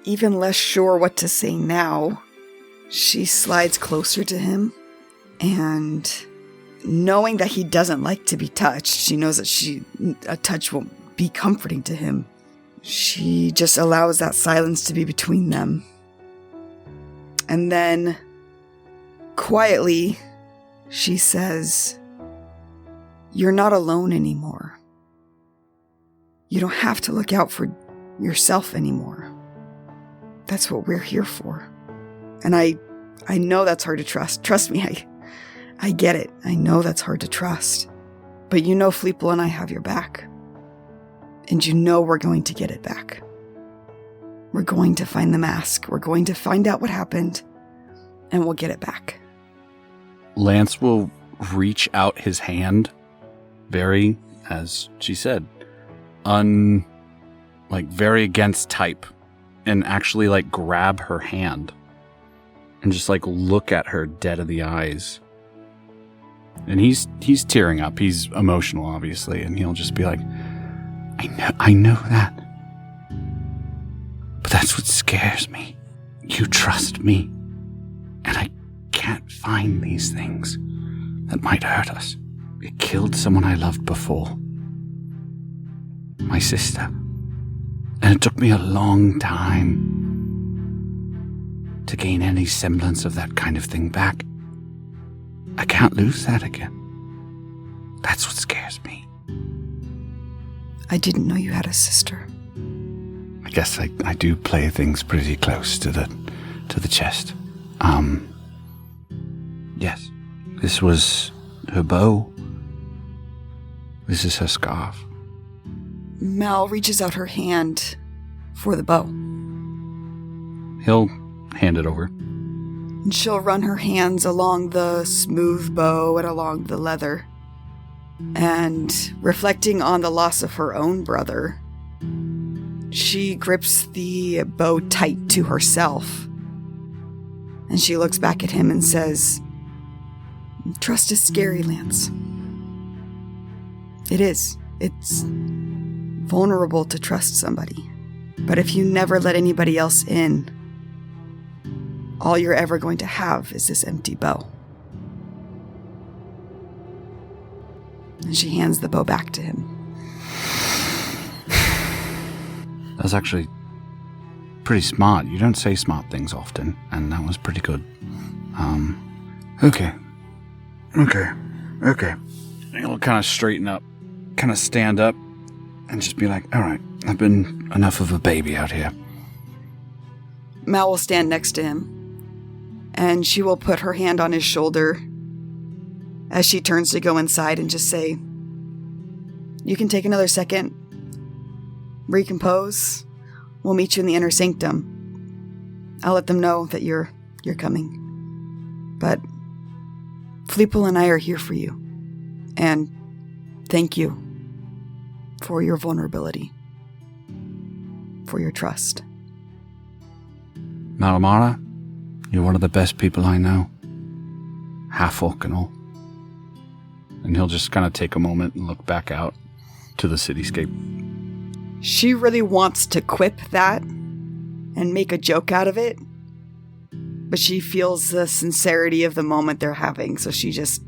Even less sure what to say now, she slides closer to him, and knowing that he doesn't like to be touched, she knows that a touch won't be comforting to him. She just allows that silence to be between them. And then, quietly, she says, "You're not alone anymore. You don't have to look out for yourself anymore. That's what we're here for." And I know that's hard to trust. Trust me, I get it. I know that's hard to trust. But you know Fleeple and I have your back. And you know we're going to get it back. We're going to find the mask. We're going to find out what happened. And we'll get it back. Lance will reach out his hand, very, as she said, very against type, and actually like grab her hand and just like look at her dead of the eyes. And he's tearing up. He's emotional, obviously, and he'll just be like, I know that. But that's what scares me. You trust me. And I can't find these things that might hurt us. It killed someone I loved before. My sister. And it took me a long time to gain any semblance of that kind of thing back. I can't lose that again. That's what scares me. I didn't know you had a sister. I guess I do play things pretty close to the chest. Yes. This was her bow. This is her scarf. Mal reaches out her hand for the bow. He'll hand it over. And she'll run her hands along the smooth bow and along the leather. And reflecting on the loss of her own brother, she grips the bow tight to herself. And she looks back at him and says, "Trust is scary, Lance. It is. It's vulnerable to trust somebody. But if you never let anybody else in, all you're ever going to have is this empty bow." And she hands the bow back to him. That's actually pretty smart. You don't say smart things often, and that was pretty good. Okay. He'll kind of straighten up, kind of stand up, and just be like, all right, I've been enough of a baby out here. Mal will stand next to him, and she will put her hand on his shoulder as she turns to go inside and just say, "You can take another second, recompose. We'll meet you in the inner sanctum. I'll let them know that you're coming. But Fleeple and I are here for you. And thank you for your vulnerability." for your trust. Malamara, you're one of the best people I know. Half-orc and all. And he'll just kind of take a moment and look back out to the cityscape. She really wants to quip that and make a joke out of it, but she feels the sincerity of the moment they're having, so she just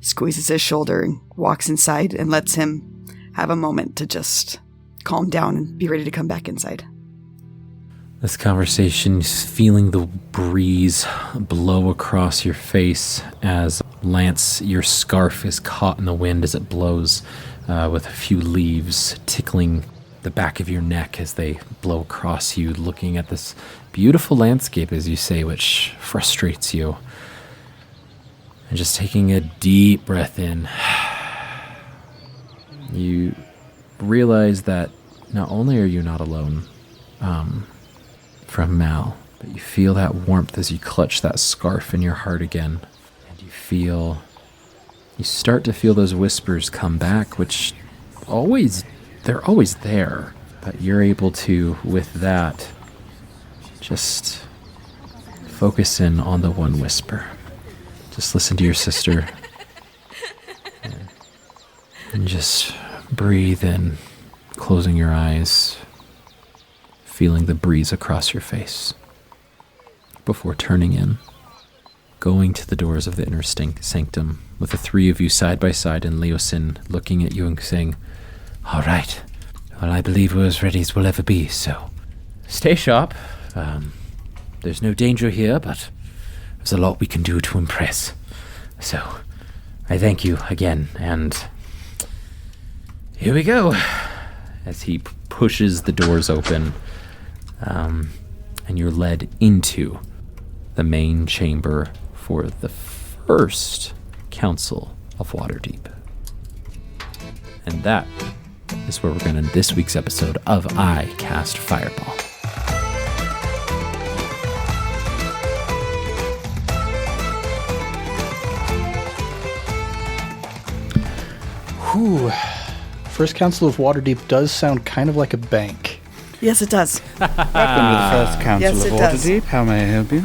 squeezes his shoulder and walks inside and lets him have a moment to just calm down and be ready to come back inside. This conversation, feeling the breeze blow across your face as Lance, your scarf is caught in the wind as it blows with a few leaves tickling the back of your neck as they blow across you, looking at this beautiful landscape, as you say, which frustrates you. And just taking a deep breath in, you realize that not only are you not alone from Mal, but you feel that warmth as you clutch that scarf in your heart again. And you start to feel those whispers come back, which they're always there. But you're able to, with that, just focus in on the one whisper. Just listen to your sister. And just breathe in, closing your eyes, feeling the breeze across your face. Before turning in, going to the doors of the inner sanctum, with the three of you side by side and Leosin looking at you and saying, "All right, well, I believe we're as ready as we'll ever be, so stay sharp. There's no danger here, but there's a lot we can do to impress. So, I thank you again, and here we go." As he pushes the doors open, and you're led into the main chamber for the first Council of Waterdeep. And that is where we're going to end this week's episode of I Cast Fireball. Whew. First Council of Waterdeep does sound kind of like a bank. Yes, it does. Welcome to the first Council Yes, of it does. Waterdeep. How may I help you?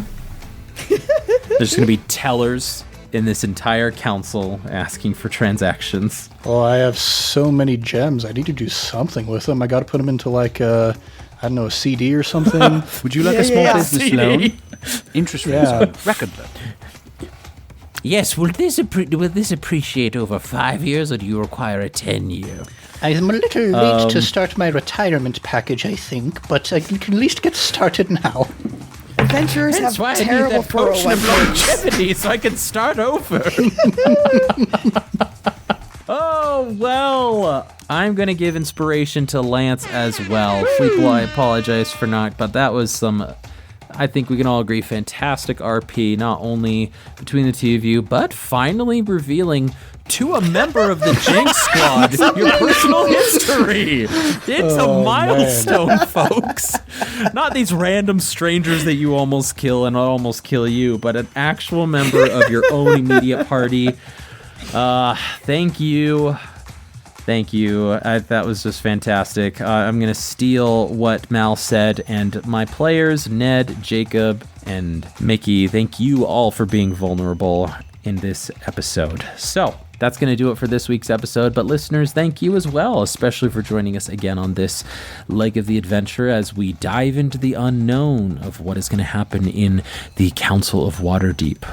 There's going to be tellers in this entire council asking for transactions. Oh, I have so many gems. I need to do something with them. I got to put them into like a CD or something. Would you like a small business CD. loan? Interest rates, Yeah. record loan. Yes, will this appreciate over 5 years, or do you require a 10-year? I'm a little late to start my retirement package, I think, but I can at least get started now. Adventurers have terrible 401k. longevity so I can start over. Oh, well, I'm going to give inspiration to Lance as well. Fleeple, I apologize for not, but that was I think we can all agree, fantastic RP, not only between the two of you, but finally revealing to a member of the Jinx Squad your personal history. It's a milestone, folks. Not these random strangers that you almost kill and almost kill you, but an actual member of your own immediate party. Thank you. Thank you. That was just fantastic. I'm going to steal what Mal said, and my players, Ned, Jacob, and Mickey, thank you all for being vulnerable in this episode. So, that's going to do it for this week's episode, but listeners, thank you as well, especially for joining us again on this leg of the adventure as we dive into the unknown of what is going to happen in the Council of Waterdeep,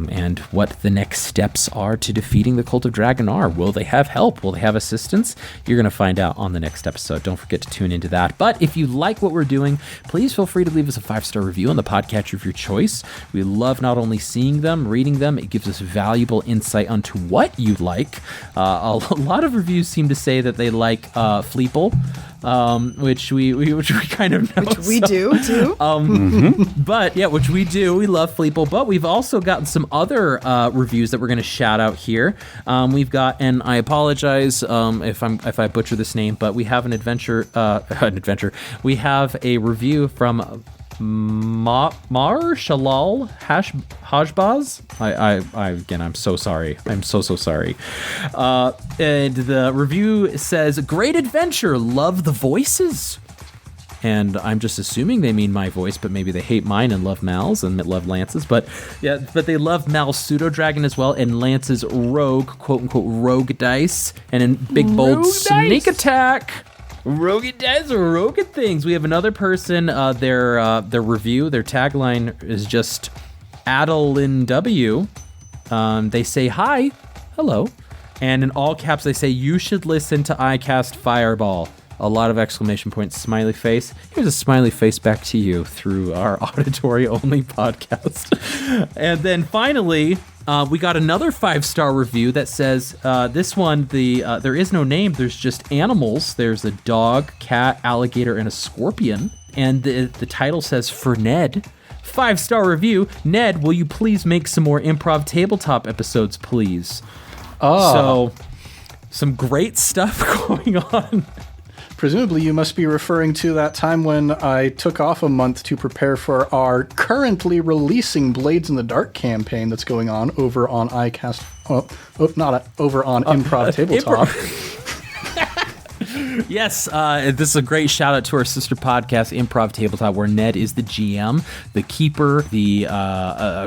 and what the next steps are to defeating the Cult of Dragonar. Will they have help? Will they have assistance? You're going to find out on the next episode. Don't forget to tune into that. But if you like what we're doing, please feel free to leave us a 5-star review on the podcatcher of your choice. We love not only seeing them, reading them, it gives us valuable insight onto what you like. A lot of reviews seem to say that they like Fleeple, which we kind of know. Which we do too. But yeah, which we do. We love Fleeple, but we've also gotten some other reviews that we're going to shout out here. We've got, and I apologize if I butcher this name, but we have an adventure. We have a review from Mar Shalal Hajbaz. Again, I'm so sorry. I'm so sorry. And the review says, "Great adventure. Love the voices." and I'm just assuming they mean my voice, but maybe they hate mine and love Mal's and love Lance's. But they love Mal's pseudo dragon as well, and Lance's rogue, quote unquote, rogue dice, and in big bold sneak attack. Rogue dice or rogue things. We have another person. Their review, their tagline is just Adeline W. They say hi, hello, and in all caps they say you should listen to iCast Fireball. A lot of exclamation points, smiley face. Here's a smiley face back to you through our auditory-only podcast. And then finally, we got another 5-star review that says, this one, there is no name, there's just animals. There's a dog, cat, alligator, and a scorpion. And the title says, for Ned. 5-star review. Ned, will you please make some more improv tabletop episodes, please? Oh. So, some great stuff going on. Presumably, you must be referring to that time when I took off a month to prepare for our currently releasing Blades in the Dark campaign that's going on over on iCast. Over on Improv Tabletop. Yes, this is a great shout out to our sister podcast, Improv Tabletop, where Ned is the GM, the keeper, the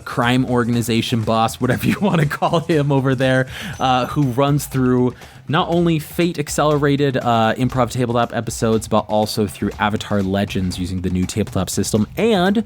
crime organization boss, whatever you want to call him over there, who runs through not only Fate Accelerated Improv Tabletop episodes, but also through Avatar Legends using the new tabletop system and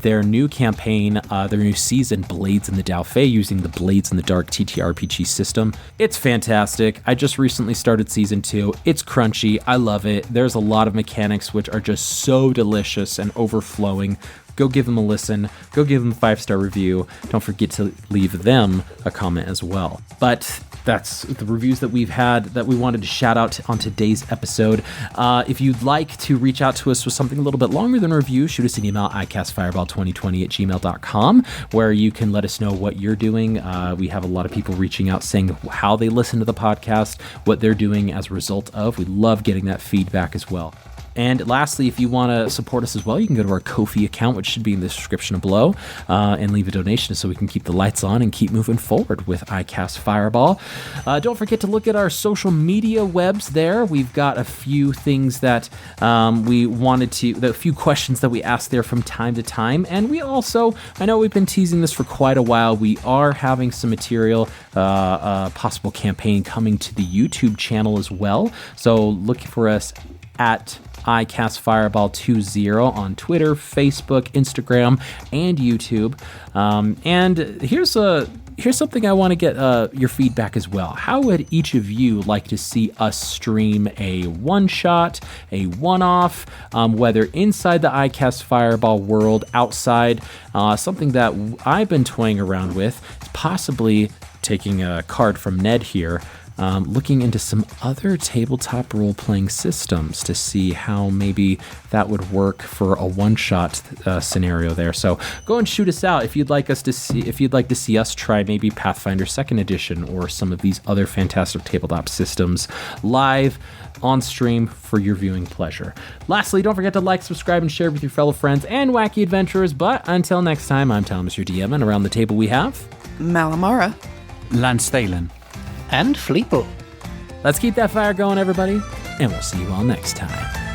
their new campaign, their new season, Blades in the Dalfei, using the Blades in the Dark TTRPG system. It's fantastic. I just recently started season 2. It's crunchy. I love it. There's a lot of mechanics which are just so delicious and overflowing. Go give them a listen. Go give them a 5-star review. Don't forget to leave them a comment as well. But that's the reviews that we've had that we wanted to shout out on today's episode. If you'd like to reach out to us with something a little bit longer than a review, shoot us an email, icastfireball2020@gmail.com, where you can let us know what you're doing. We have a lot of people reaching out saying how they listen to the podcast, what they're doing as a result of. We love getting that feedback as well. And lastly, if you want to support us as well, you can go to our Ko-fi account, which should be in the description below, and leave a donation so we can keep the lights on and keep moving forward with iCast Fireball. Don't forget to look at our social media webs there. We've got a few things that a few questions that we ask there from time to time. And we also, I know we've been teasing this for quite a while, we are having some material, possible campaign coming to the YouTube channel as well. So look for us at iCast Fireball 20 on Twitter, Facebook, Instagram, and YouTube. And here's something I want to get your feedback as well. How would each of you like to see us stream a one-shot, a one-off, whether inside the iCast Fireball world, outside, something that I've been toying around with, possibly taking a card from Ned here, looking into some other tabletop role-playing systems to see how maybe that would work for a one-shot scenario there. So go and shoot us out if you'd like to see us try maybe Pathfinder 2nd Edition or some of these other fantastic tabletop systems live on stream for your viewing pleasure. Lastly, don't forget to like, subscribe, and share with your fellow friends and wacky adventurers. But until next time, I'm Thomas, your DM, and around the table we have Malamara. Lance Thalen. And Fleeple. Let's keep that fire going, everybody, and we'll see you all next time.